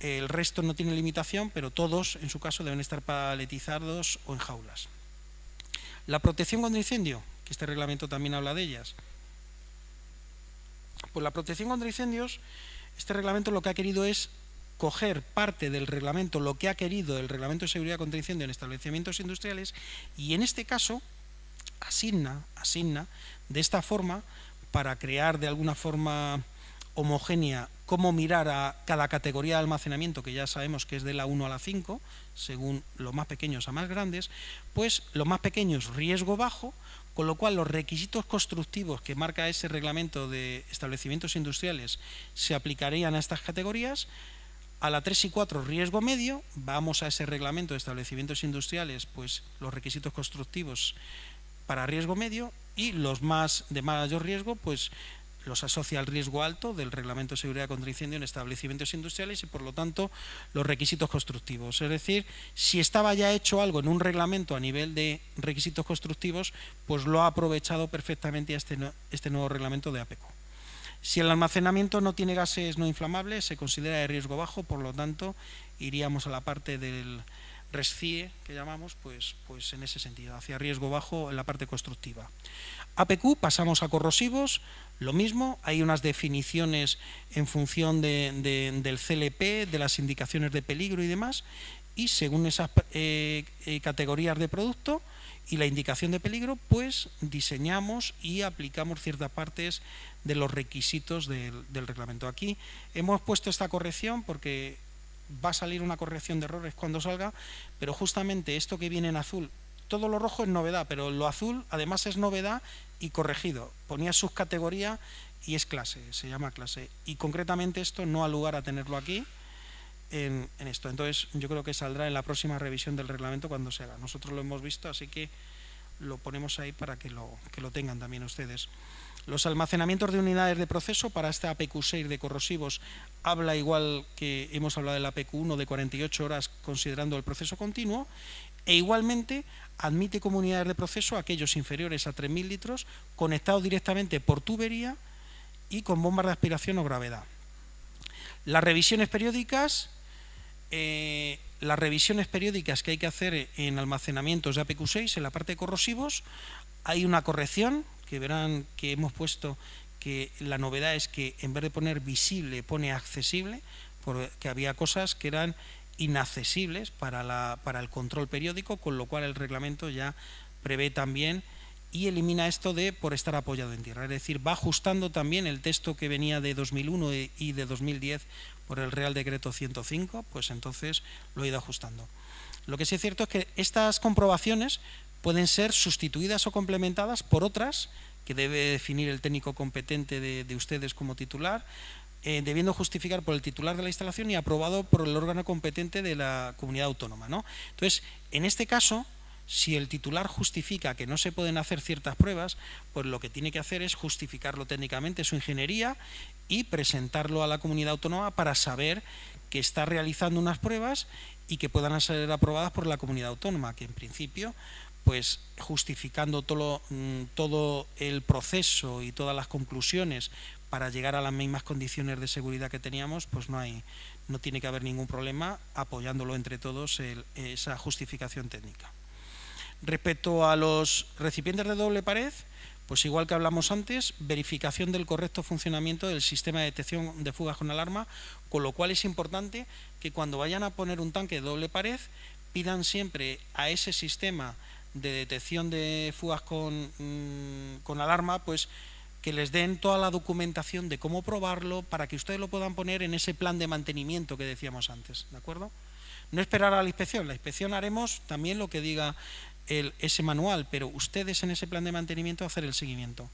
el resto no tiene limitación, pero todos, en su caso, deben estar paletizados o en jaulas. La protección contra incendio, que este reglamento también habla de ellas. Pues la protección contra incendios, este reglamento lo que ha querido es coger parte del reglamento, lo que ha querido el reglamento de seguridad contra incendio en establecimientos industriales y en este caso asigna de esta forma para crear de alguna forma homogénea cómo mirar a cada categoría de almacenamiento, que ya sabemos que es de la 1 a la 5, según los más pequeños a más grandes, pues los más pequeños riesgo bajo, con lo cual los requisitos constructivos que marca ese reglamento de establecimientos industriales se aplicarían a estas categorías. A la 3 y 4 riesgo medio, vamos a ese reglamento de establecimientos industriales, pues los requisitos constructivos para riesgo medio y los más de mayor riesgo, pues los asocia al riesgo alto del reglamento de seguridad contra incendio en establecimientos industriales y por lo tanto los requisitos constructivos. Es decir, si estaba ya hecho algo en un reglamento a nivel de requisitos constructivos, pues lo ha aprovechado perfectamente este nuevo reglamento de APQ. Si el almacenamiento no tiene gases no inflamables, se considera de riesgo bajo, por lo tanto, iríamos a la parte del RESCIE, que llamamos, pues en ese sentido, hacia riesgo bajo en la parte constructiva. APQ, pasamos a corrosivos, lo mismo, hay unas definiciones en función del CLP, de las indicaciones de peligro y demás, y según esas categorías de producto y la indicación de peligro, pues diseñamos y aplicamos ciertas partes de los requisitos del reglamento. Aquí hemos puesto esta corrección porque va a salir una corrección de errores cuando salga, pero justamente esto que viene en azul, todo lo rojo es novedad, pero lo azul además es novedad y corregido. Ponía subcategoría y es clase, se llama clase. Y concretamente esto no ha lugar a tenerlo aquí en esto. Entonces yo creo que saldrá en la próxima revisión del reglamento cuando se haga. Nosotros lo hemos visto, así que lo ponemos ahí para que lo tengan también ustedes. Los almacenamientos de unidades de proceso para esta APQ6 de corrosivos habla igual que hemos hablado del APQ1 de 48 horas considerando el proceso continuo, e igualmente admite como unidades de proceso aquellos inferiores a 3.000 litros conectados directamente por tubería y con bombas de aspiración o gravedad. Las revisiones periódicas que hay que hacer en almacenamientos de APQ6, en la parte de corrosivos, hay una corrección que verán que hemos puesto que la novedad es que en vez de poner visible pone accesible, porque había cosas que eran inaccesibles para el control periódico, con lo cual el reglamento ya prevé también y elimina esto de por estar apoyado en tierra. Es decir, va ajustando también el texto que venía de 2001 y de 2010 por el Real Decreto 105, pues entonces lo he ido ajustando. Lo que sí es cierto es que estas comprobaciones pueden ser sustituidas o complementadas por otras que debe definir el técnico competente de ustedes como titular, debiendo justificar por el titular de la instalación y aprobado por el órgano competente de la comunidad autónoma, ¿no? Entonces, en este caso, si el titular justifica que no se pueden hacer ciertas pruebas, pues lo que tiene que hacer es justificarlo técnicamente, su ingeniería, y presentarlo a la comunidad autónoma para saber que está realizando unas pruebas y que puedan ser aprobadas por la comunidad autónoma, que en principio, pues justificando todo el proceso y todas las conclusiones para llegar a las mismas condiciones de seguridad que teníamos, pues no tiene que haber ningún problema apoyándolo entre todos esa justificación técnica. Respecto a los recipientes de doble pared, pues igual que hablamos antes, verificación del correcto funcionamiento del sistema de detección de fugas con alarma, con lo cual es importante que cuando vayan a poner un tanque de doble pared, pidan siempre a ese sistema de detección de fugas con alarma, pues que les den toda la documentación de cómo probarlo para que ustedes lo puedan poner en ese plan de mantenimiento que decíamos antes, ¿de acuerdo? No esperar a la inspección haremos también lo que diga ese manual, pero ustedes en ese plan de mantenimiento hacer el seguimiento.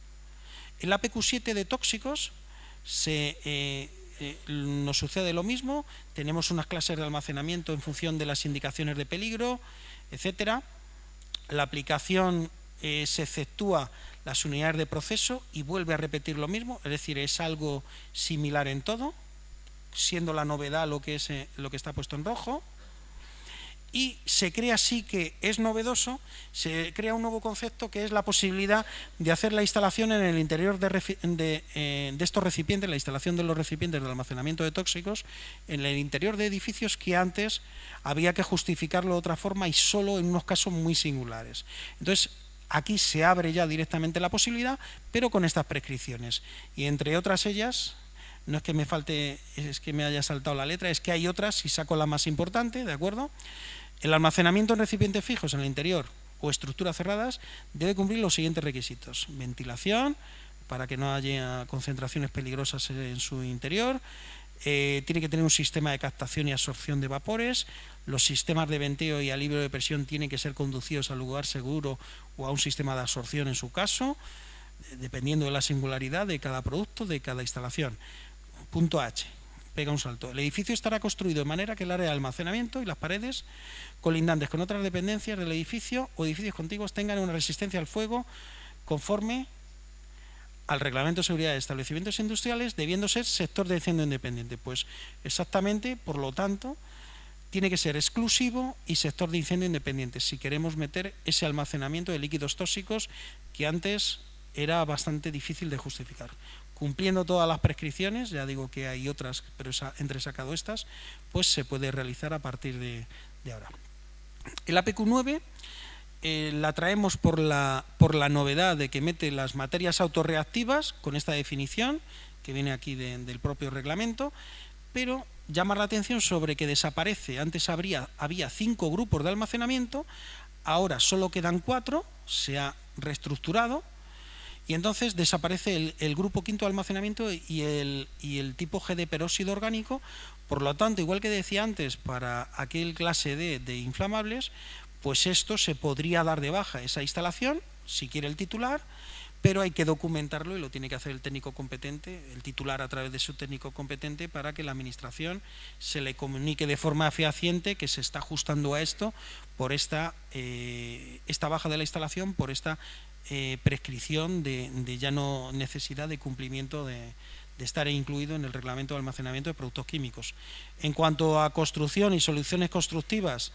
En la APQ7 de tóxicos nos sucede lo mismo, tenemos unas clases de almacenamiento en función de las indicaciones de peligro, etcétera. La aplicación se efectúa las unidades de proceso y vuelve a repetir lo mismo, es decir, es algo similar en todo, siendo la novedad lo que está puesto en rojo. Y se crea, sí que es novedoso, se crea un nuevo concepto que es la posibilidad de hacer la instalación en el interior de estos recipientes, la instalación de los recipientes de almacenamiento de tóxicos en el interior de edificios que antes había que justificarlo de otra forma y solo en unos casos muy singulares. Entonces, aquí se abre ya directamente la posibilidad, pero con estas prescripciones. Y entre otras ellas, no es que me falte, es que me haya saltado la letra, es que hay otras y saco la más importante, ¿de acuerdo? El almacenamiento en recipientes fijos en el interior o estructuras cerradas debe cumplir los siguientes requisitos. Ventilación, para que no haya concentraciones peligrosas en su interior. Tiene que tener un sistema de captación y absorción de vapores. Los sistemas de venteo y alivio de presión tienen que ser conducidos al lugar seguro o a un sistema de absorción en su caso, dependiendo de la singularidad de cada producto, de cada instalación. Punto H. Pega un salto. El edificio estará construido de manera que el área de almacenamiento y las paredes colindantes con otras dependencias del edificio o edificios contiguos tengan una resistencia al fuego conforme al Reglamento de Seguridad de Establecimientos Industriales, debiendo ser sector de incendio independiente. Pues exactamente, por lo tanto, tiene que ser exclusivo y sector de incendio independiente si queremos meter ese almacenamiento de líquidos tóxicos que antes era bastante difícil de justificar. Cumpliendo todas las prescripciones, ya digo que hay otras, pero he entresacado estas, pues se puede realizar a partir de ahora. El APQ9 la traemos por la novedad de que mete las materias autorreactivas con esta definición que viene aquí del propio reglamento, pero llama la atención sobre que desaparece. Antes había 5 grupos de almacenamiento, ahora solo quedan 4, se ha reestructurado, y entonces desaparece el grupo quinto de almacenamiento y el tipo G de peróxido orgánico. Por lo tanto, igual que decía antes, para aquel clase D de inflamables, pues esto se podría dar de baja, esa instalación, si quiere el titular, pero hay que documentarlo y lo tiene que hacer el técnico competente, el titular a través de su técnico competente, para que la administración se le comunique de forma fehaciente que se está ajustando a esto por esta baja de la instalación, por esta prescripción de ya no necesidad de cumplimiento de estar incluido en el reglamento de almacenamiento de productos químicos. En cuanto a construcción y soluciones constructivas,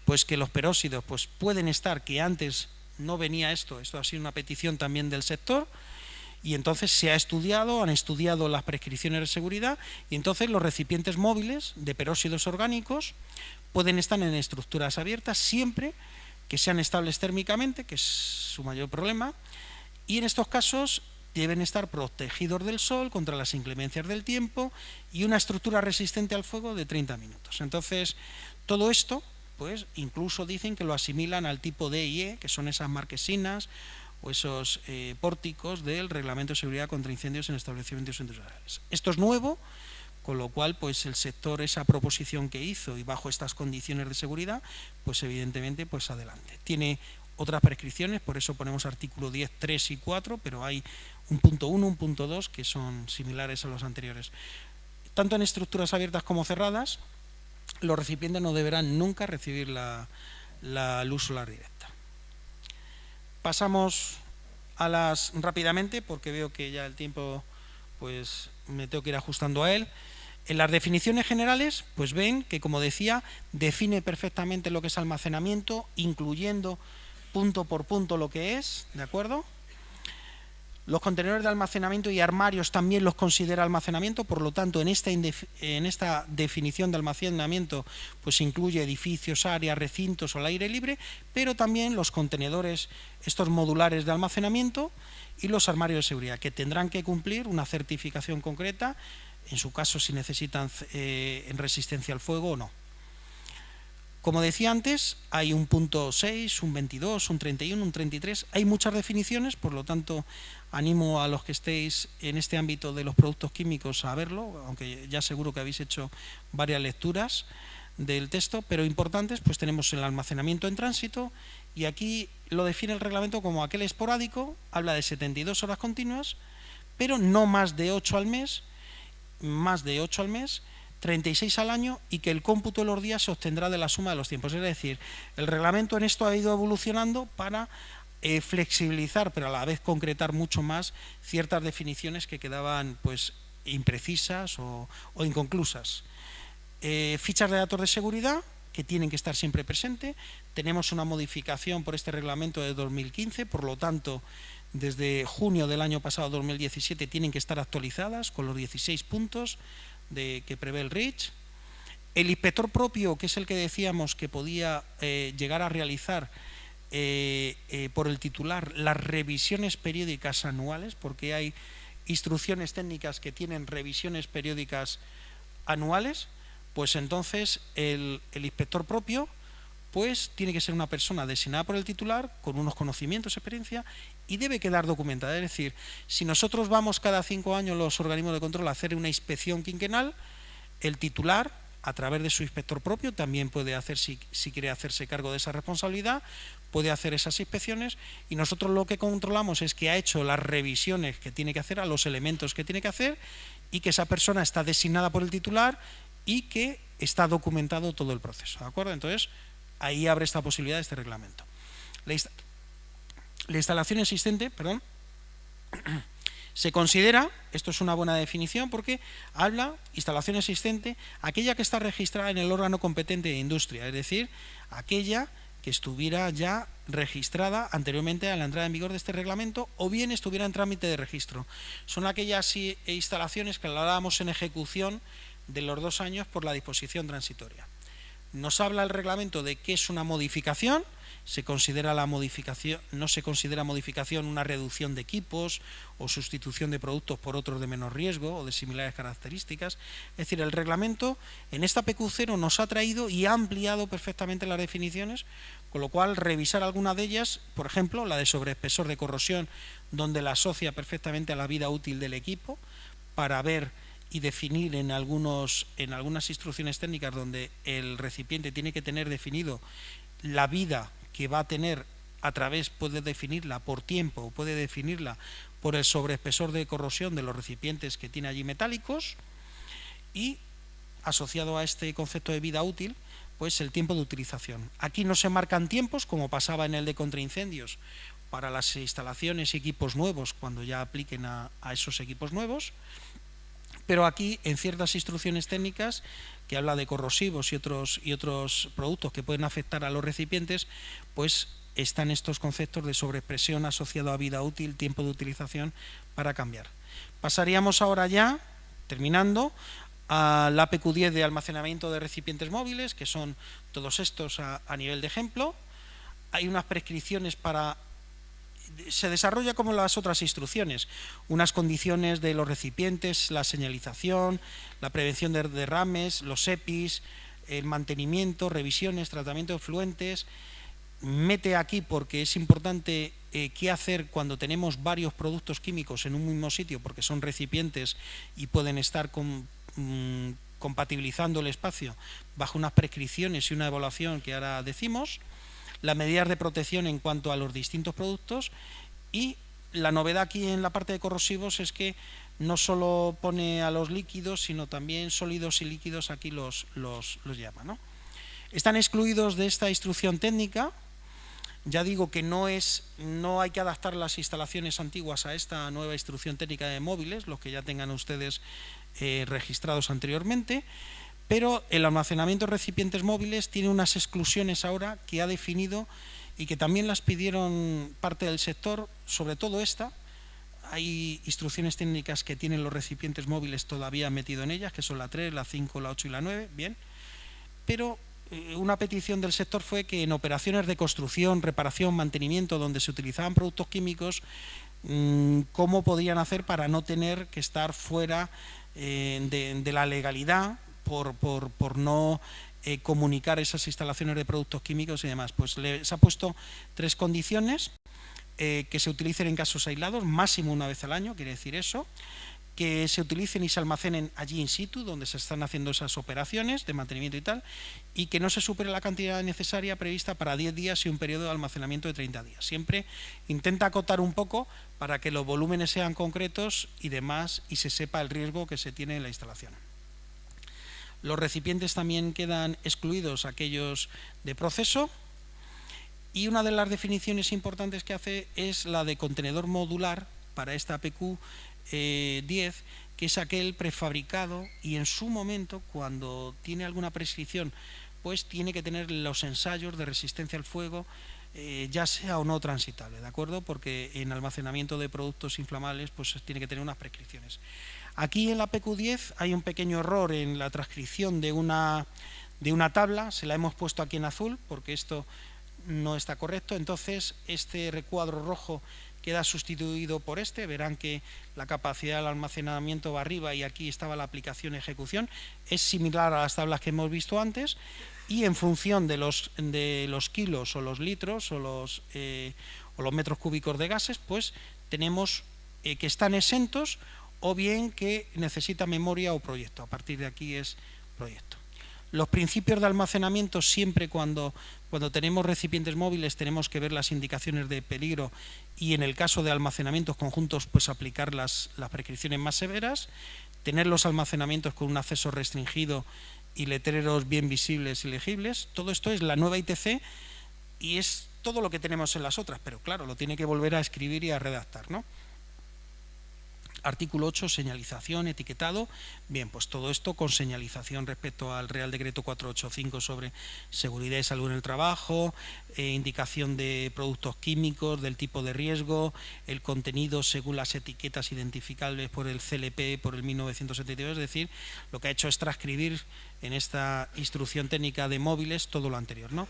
pues que los peróxidos pues pueden estar, que antes no venía esto ha sido una petición también del sector, y entonces se ha estudiado, han estudiado las prescripciones de seguridad, y entonces los recipientes móviles de peróxidos orgánicos pueden estar en estructuras abiertas siempre que sean estables térmicamente, que es su mayor problema, y en estos casos deben estar protegidos del sol, contra las inclemencias del tiempo, y una estructura resistente al fuego de 30 minutos. Entonces, todo esto, pues incluso dicen que lo asimilan al tipo D y E, que son esas marquesinas o esos pórticos del Reglamento de Seguridad contra Incendios en Establecimientos Industriales. Esto es nuevo, con lo cual pues el sector, esa proposición que hizo y bajo estas condiciones de seguridad, pues evidentemente pues adelante. Tiene otras prescripciones, por eso ponemos artículo 10, 3 y 4, pero hay un punto 1, un punto 2 que son similares a los anteriores. Tanto en estructuras abiertas como cerradas, los recipientes no deberán nunca recibir la luz solar directa. Pasamos a las rápidamente, porque veo que ya el tiempo pues me tengo que ir ajustando a él. En las definiciones generales, pues ven que, como decía, define perfectamente lo que es almacenamiento, incluyendo punto por punto lo que es, ¿de acuerdo? Los contenedores de almacenamiento y armarios también los considera almacenamiento, por lo tanto, en esta definición de almacenamiento pues incluye edificios, áreas, recintos o al aire libre, pero también los contenedores, estos modulares de almacenamiento, y los armarios de seguridad, que tendrán que cumplir una certificación concreta, en su caso si necesitan en resistencia al fuego o no. Como decía antes, hay un punto 6, un 22, un 31, un 33, hay muchas definiciones, por lo tanto animo a los que estéis en este ámbito de los productos químicos a verlo, aunque ya seguro que habéis hecho varias lecturas del texto, pero importantes, pues tenemos el almacenamiento en tránsito, y aquí lo define el reglamento como aquel esporádico, habla de 72 horas continuas, pero no más de 8 al mes, 36 al año, y que el cómputo de los días se obtendrá de la suma de los tiempos. Es decir, el reglamento en esto ha ido evolucionando para flexibilizar, pero a la vez concretar mucho más ciertas definiciones que quedaban pues imprecisas o inconclusas. Fichas de datos de seguridad, que tienen que estar siempre presentes. Tenemos una modificación por este reglamento de 2015, por lo tanto, desde junio del año pasado, 2017, tienen que estar actualizadas con los 16 puntos que prevé el REACH. El inspector propio, que es el que decíamos que podía llegar a realizar por el titular las revisiones periódicas anuales, porque hay instrucciones técnicas que tienen revisiones periódicas anuales, pues entonces el inspector propio pues tiene que ser una persona designada por el titular con unos conocimientos, experiencia, y debe quedar documentada. Es decir, si nosotros vamos cada 5 años los organismos de control a hacer una inspección quinquenal, el titular, a través de su inspector propio, también puede hacer, si quiere hacerse cargo de esa responsabilidad, puede hacer esas inspecciones, y nosotros lo que controlamos es que ha hecho las revisiones que tiene que hacer a los elementos que tiene que hacer, y que esa persona está designada por el titular y que está documentado todo el proceso, ¿de acuerdo? Entonces, ahí abre esta posibilidad de este reglamento. La instalación existente, se considera, esto es una buena definición porque habla, instalación existente, aquella que está registrada en el órgano competente de industria, es decir, aquella que estuviera ya registrada anteriormente a la entrada en vigor de este reglamento, o bien estuviera en trámite de registro. Son aquellas instalaciones que hablábamos en ejecución de los 2 años por la disposición transitoria. Nos habla el reglamento de qué es una modificación. Se considera la modificación, no se considera modificación una reducción de equipos o sustitución de productos por otros de menor riesgo o de similares características. Es decir, el reglamento en esta PQ0 nos ha traído y ha ampliado perfectamente las definiciones, con lo cual revisar alguna de ellas, por ejemplo, la de sobreespesor de corrosión, donde la asocia perfectamente a la vida útil del equipo, para ver y definir en algunas instrucciones técnicas donde el recipiente tiene que tener definido la vida que va a tener a través, puede definirla por tiempo, puede definirla por el sobreespesor de corrosión de los recipientes que tiene allí metálicos, y asociado a este concepto de vida útil, pues el tiempo de utilización. Aquí no se marcan tiempos, como pasaba en el de contraincendios, para las instalaciones y equipos nuevos, cuando ya apliquen a esos equipos nuevos, pero aquí en ciertas instrucciones técnicas que habla de corrosivos y otros productos que pueden afectar a los recipientes, pues están estos conceptos de sobrepresión asociado a vida útil, tiempo de utilización, para cambiar. Pasaríamos ahora ya, terminando, al APQ10 de almacenamiento de recipientes móviles, que son todos estos a nivel de ejemplo. Hay unas prescripciones para... Se desarrolla como las otras instrucciones, unas condiciones de los recipientes, la señalización, la prevención de derrames, los EPIs, el mantenimiento, revisiones, tratamiento de efluentes. Mete aquí, porque es importante, qué hacer cuando tenemos varios productos químicos en un mismo sitio, porque son recipientes y pueden estar compatibilizando el espacio bajo unas prescripciones y una evaluación que ahora decimos. Las medidas de protección en cuanto a los distintos productos, y la novedad aquí en la parte de corrosivos es que no solo pone a los líquidos, sino también sólidos y líquidos, aquí los llama, ¿no? Están excluidos de esta instrucción técnica. Ya digo que no hay que adaptar las instalaciones antiguas a esta nueva instrucción técnica de móviles, los que ya tengan ustedes registrados anteriormente. Pero el almacenamiento de recipientes móviles tiene unas exclusiones ahora que ha definido y que también las pidieron parte del sector, sobre todo esta. Hay instrucciones técnicas que tienen los recipientes móviles todavía metido en ellas, que son la 3, la 5, la 8 y la 9, bien. Pero una petición del sector fue que en operaciones de construcción, reparación, mantenimiento, donde se utilizaban productos químicos, cómo podían hacer para no tener que estar fuera de la legalidad, por no comunicar esas instalaciones de productos químicos y demás. Pues se ha puesto 3 condiciones: que se utilicen en casos aislados, máximo una vez al año, quiere decir eso; que se utilicen y se almacenen allí in situ, donde se están haciendo esas operaciones de mantenimiento y tal; y que no se supere la cantidad necesaria prevista para 10 días y un periodo de almacenamiento de 30 días. Siempre intenta acotar un poco para que los volúmenes sean concretos y demás, y se sepa el riesgo que se tiene en la instalación. Los recipientes también quedan excluidos, aquellos de proceso, y una de las definiciones importantes que hace es la de contenedor modular para esta PQ10, que es aquel prefabricado y en su momento, cuando tiene alguna prescripción, pues tiene que tener los ensayos de resistencia al fuego, ya sea o no transitable, ¿de acuerdo? Porque en almacenamiento de productos inflamables pues tiene que tener unas prescripciones. Aquí en la PQ10 hay un pequeño error en la transcripción de una tabla, se la hemos puesto aquí en azul porque esto no está correcto. Entonces este recuadro rojo queda sustituido por este. Verán que la capacidad del almacenamiento va arriba y aquí estaba la aplicación ejecución. Es similar a las tablas que hemos visto antes, y en función de los kilos o los litros o los metros cúbicos de gases, pues tenemos que están exentos, o bien que necesita memoria o proyecto. A partir de aquí es proyecto. Los principios de almacenamiento, siempre cuando tenemos recipientes móviles tenemos que ver las indicaciones de peligro, y en el caso de almacenamientos conjuntos pues aplicar las prescripciones más severas, tener los almacenamientos con un acceso restringido y letreros bien visibles y legibles. Todo esto es la nueva ITC y es todo lo que tenemos en las otras, pero claro, lo tiene que volver a escribir y a redactar, ¿no? Artículo 8, señalización, etiquetado. Bien, pues todo esto con señalización respecto al Real Decreto 485 sobre seguridad y salud en el trabajo, indicación de productos químicos, del tipo de riesgo, el contenido según las etiquetas identificables por el CLP, por el 1972, es decir, lo que ha hecho es transcribir en esta instrucción técnica de móviles todo lo anterior, ¿no?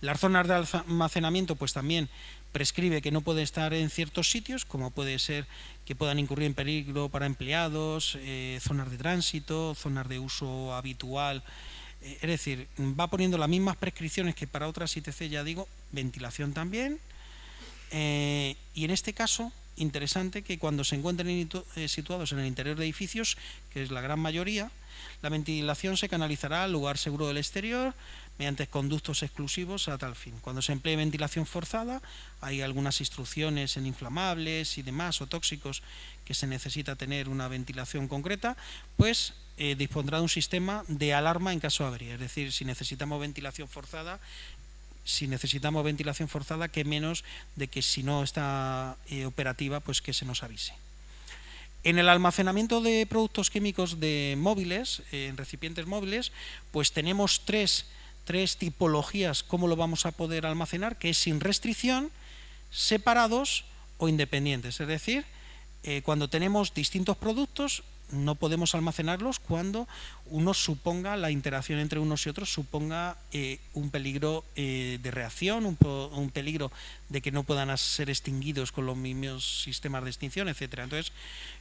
Las zonas de almacenamiento pues también prescribe que no puede estar en ciertos sitios, como puede ser que puedan incurrir en peligro para empleados, zonas de tránsito, zonas de uso habitual. Es decir, va poniendo las mismas prescripciones que para otras ITC, ya digo, ventilación también. Y en este caso, interesante que cuando se encuentren situados en el interior de edificios, que es la gran mayoría, la ventilación se canalizará al lugar seguro del exterior mediante conductos exclusivos a tal fin. Cuando se emplee ventilación forzada, hay algunas instrucciones en inflamables y demás o tóxicos que se necesita tener una ventilación concreta, pues dispondrá de un sistema de alarma en caso de avería. Es decir, si necesitamos ventilación forzada, que menos de que si no está operativa, pues que se nos avise. En el almacenamiento de productos químicos de móviles, en recipientes móviles, pues tenemos tres tipologías cómo lo vamos a poder almacenar, que es sin restricción, separados o independientes. Es decir, cuando tenemos distintos productos, no podemos almacenarlos cuando la interacción entre unos y otros suponga un peligro de reacción, un peligro de que no puedan ser extinguidos con los mismos sistemas de extinción, etcétera. Entonces,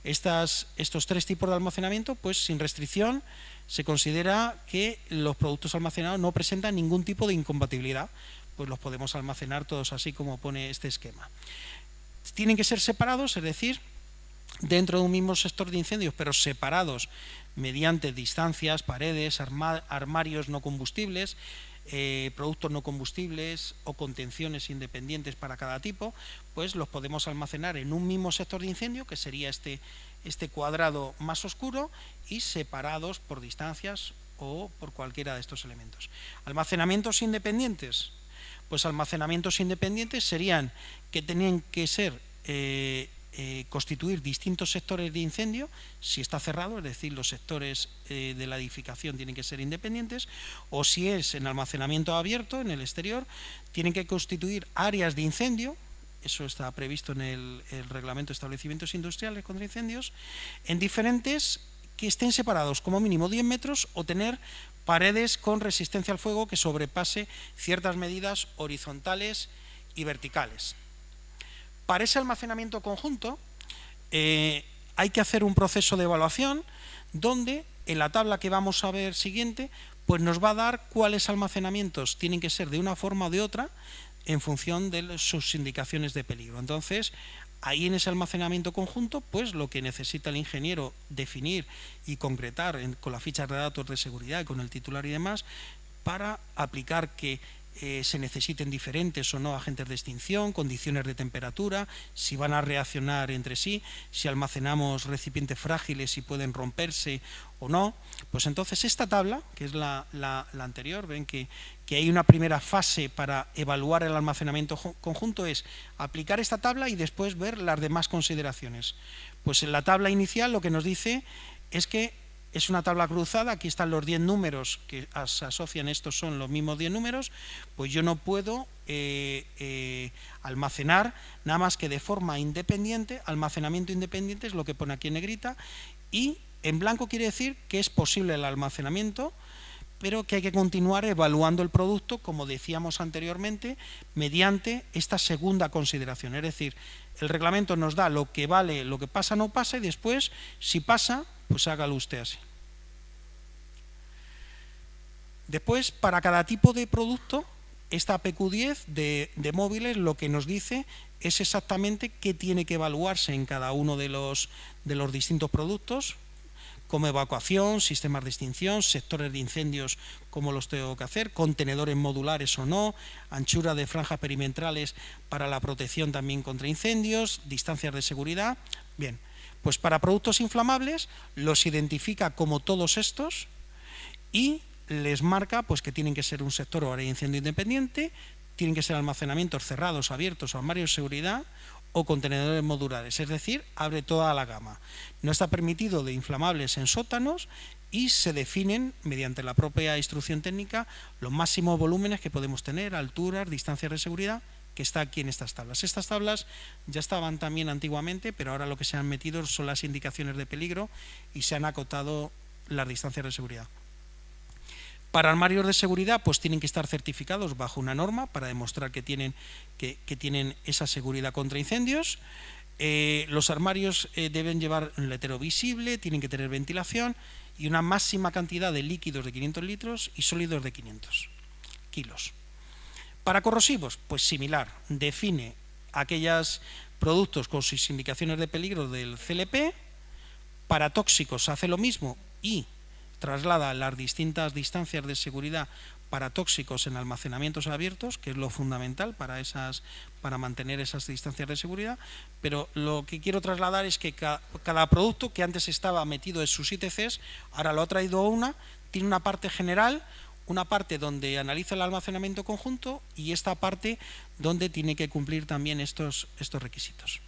estos tres tipos de almacenamiento, pues sin restricción, se considera que los productos almacenados no presentan ningún tipo de incompatibilidad, pues los podemos almacenar todos así como pone este esquema. Tienen que ser separados, es decir, dentro de un mismo sector de incendios, pero separados mediante distancias, paredes, armarios no combustibles, productos no combustibles o contenciones independientes para cada tipo, pues los podemos almacenar en un mismo sector de incendio, que sería este cuadrado más oscuro, y separados por distancias o por cualquiera de estos elementos. Almacenamientos independientes. Pues almacenamientos independientes serían que tenían que ser constituir distintos sectores de incendio si está cerrado, es decir, los sectores de la edificación tienen que ser independientes, o si es en almacenamiento abierto, en el exterior, tienen que constituir áreas de incendio, eso está previsto en el Reglamento de Establecimientos Industriales contra Incendios, en diferentes que estén separados como mínimo 10 metros o tener paredes con resistencia al fuego que sobrepase ciertas medidas horizontales y verticales. Para ese almacenamiento conjunto hay que hacer un proceso de evaluación donde en la tabla que vamos a ver siguiente pues nos va a dar cuáles almacenamientos tienen que ser de una forma o de otra en función de sus indicaciones de peligro. Entonces, ahí en ese almacenamiento conjunto, pues lo que necesita el ingeniero definir y concretar con las fichas de datos de seguridad y con el titular y demás, para aplicar que se necesiten diferentes o no agentes de extinción, condiciones de temperatura, si van a reaccionar entre sí, si almacenamos recipientes frágiles, si pueden romperse o no. Pues entonces esta tabla, que es la anterior, ven que hay una primera fase para evaluar el almacenamiento conjunto, es aplicar esta tabla y después ver las demás consideraciones. Pues en la tabla inicial lo que nos dice es que es una tabla cruzada, aquí están los 10 números que se asocian, estos son los mismos 10 números, pues yo no puedo almacenar nada más que de forma independiente. Almacenamiento independiente es lo que pone aquí en negrita, y en blanco quiere decir que es posible el almacenamiento, pero que hay que continuar evaluando el producto, como decíamos anteriormente, mediante esta segunda consideración. Es decir, el reglamento nos da lo que vale, lo que pasa, no pasa, y después, si pasa, pues hágalo usted así. Después, para cada tipo de producto, esta PQ10 de móviles lo que nos dice es exactamente qué tiene que evaluarse en cada uno de los distintos productos, como evacuación, sistemas de extinción, sectores de incendios, cómo los tengo que hacer, contenedores modulares o no, anchura de franjas perimetrales para la protección también contra incendios, distancias de seguridad. Bien, pues para productos inflamables los identifica como todos estos y les marca pues que tienen que ser un sector o área de incendio independiente, tienen que ser almacenamientos cerrados, abiertos o armarios de seguridad, o contenedores modulares, es decir, abre toda la gama. No está permitido de inflamables en sótanos y se definen mediante la propia instrucción técnica los máximos volúmenes que podemos tener, alturas, distancias de seguridad, que está aquí en estas tablas. Estas tablas ya estaban también antiguamente, pero ahora lo que se han metido son las indicaciones de peligro y se han acotado las distancias de seguridad. Para armarios de seguridad, pues tienen que estar certificados bajo una norma para demostrar que tienen esa seguridad contra incendios. Los armarios deben llevar un letrero visible, tienen que tener ventilación y una máxima cantidad de líquidos de 500 litros y sólidos de 500 kilos. Para corrosivos, pues similar, define aquellos productos con sus indicaciones de peligro del CLP. Para tóxicos hace lo mismo y traslada las distintas distancias de seguridad para tóxicos en almacenamientos abiertos, que es lo fundamental para mantener esas distancias de seguridad, pero lo que quiero trasladar es que cada producto que antes estaba metido en sus ITCs, ahora lo ha traído tiene una parte general, una parte donde analiza el almacenamiento conjunto y esta parte donde tiene que cumplir también estos requisitos.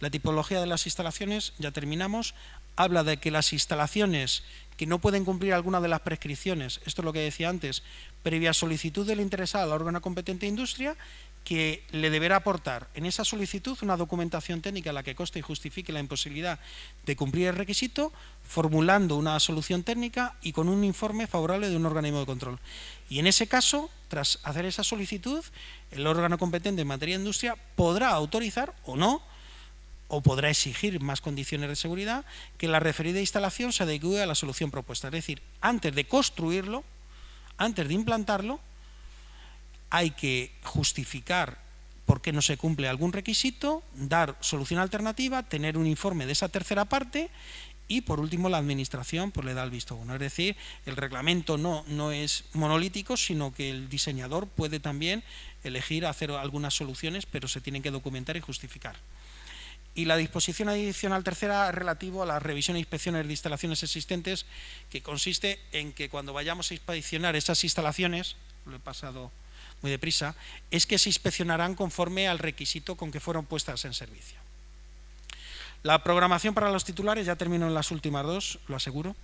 La tipología de las instalaciones, ya terminamos, habla de que las instalaciones que no pueden cumplir alguna de las prescripciones, esto es lo que decía antes, previa solicitud del interesado al órgano competente de industria, que le deberá aportar en esa solicitud una documentación técnica en la que conste y justifique la imposibilidad de cumplir el requisito, formulando una solución técnica y con un informe favorable de un organismo de control. Y en ese caso, tras hacer esa solicitud, el órgano competente en materia de industria podrá autorizar o no, o podrá exigir más condiciones de seguridad, que la referida instalación se adecue a la solución propuesta. Es decir, antes de construirlo, antes de implantarlo, hay que justificar por qué no se cumple algún requisito, dar solución alternativa, tener un informe de esa tercera parte y, por último, la administración pues le da el visto bueno. Es decir, el reglamento no es monolítico, sino que el diseñador puede también elegir hacer algunas soluciones, pero se tienen que documentar y justificar. Y la disposición adicional tercera relativo a la revisión e inspecciones de instalaciones existentes, que consiste en que cuando vayamos a inspeccionar esas instalaciones, lo he pasado muy deprisa, es que se inspeccionarán conforme al requisito con que fueron puestas en servicio. La programación para los titulares, ya termino en las últimas dos, lo aseguro,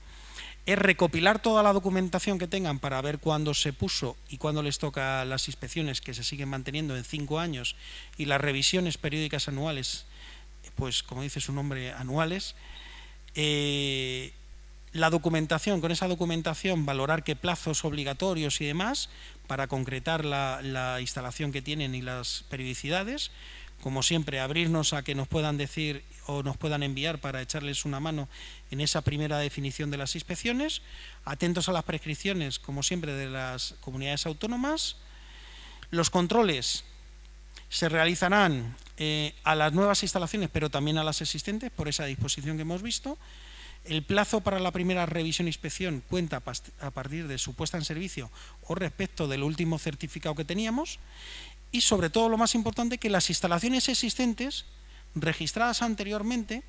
es recopilar toda la documentación que tengan para ver cuándo se puso y cuándo les toca las inspecciones, que se siguen manteniendo en 5 años, y las revisiones periódicas anuales, pues como dice su nombre, anuales. La documentación, con esa documentación valorar qué plazos obligatorios y demás para concretar la instalación que tienen y las periodicidades. Como siempre, abrirnos a que nos puedan decir o nos puedan enviar para echarles una mano en esa primera definición de las inspecciones. Atentos a las prescripciones, como siempre, de las comunidades autónomas. Los controles se realizarán a las nuevas instalaciones, pero también a las existentes, por esa disposición que hemos visto. El plazo para la primera revisión e inspección cuenta a partir de su puesta en servicio o respecto del último certificado que teníamos. Y sobre todo, lo más importante, que las instalaciones existentes registradas anteriormente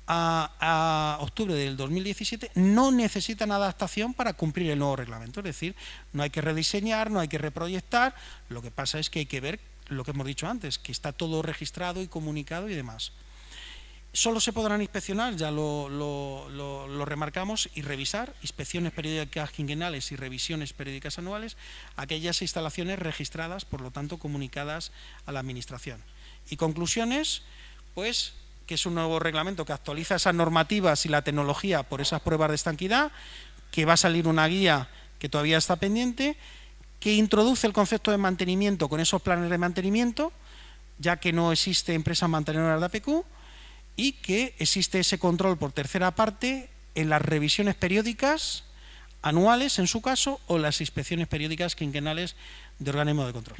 a octubre del 2017 no necesitan adaptación para cumplir el nuevo reglamento. Es decir, no hay que rediseñar, no hay que reproyectar, lo que pasa es que hay que ver lo que hemos dicho antes, que está todo registrado y comunicado y demás. Solo se podrán inspeccionar, ya lo remarcamos, y revisar inspecciones periódicas quinquenales y revisiones periódicas anuales, aquellas instalaciones registradas, por lo tanto comunicadas a la Administración. Y conclusiones, pues que es un nuevo reglamento que actualiza esas normativas y la tecnología por esas pruebas de estanquidad, que va a salir una guía que todavía está pendiente, que introduce el concepto de mantenimiento con esos planes de mantenimiento, ya que no existe empresa mantenedora de APQ, y que existe ese control por tercera parte en las revisiones periódicas anuales, en su caso, o las inspecciones periódicas quinquenales de organismo de control.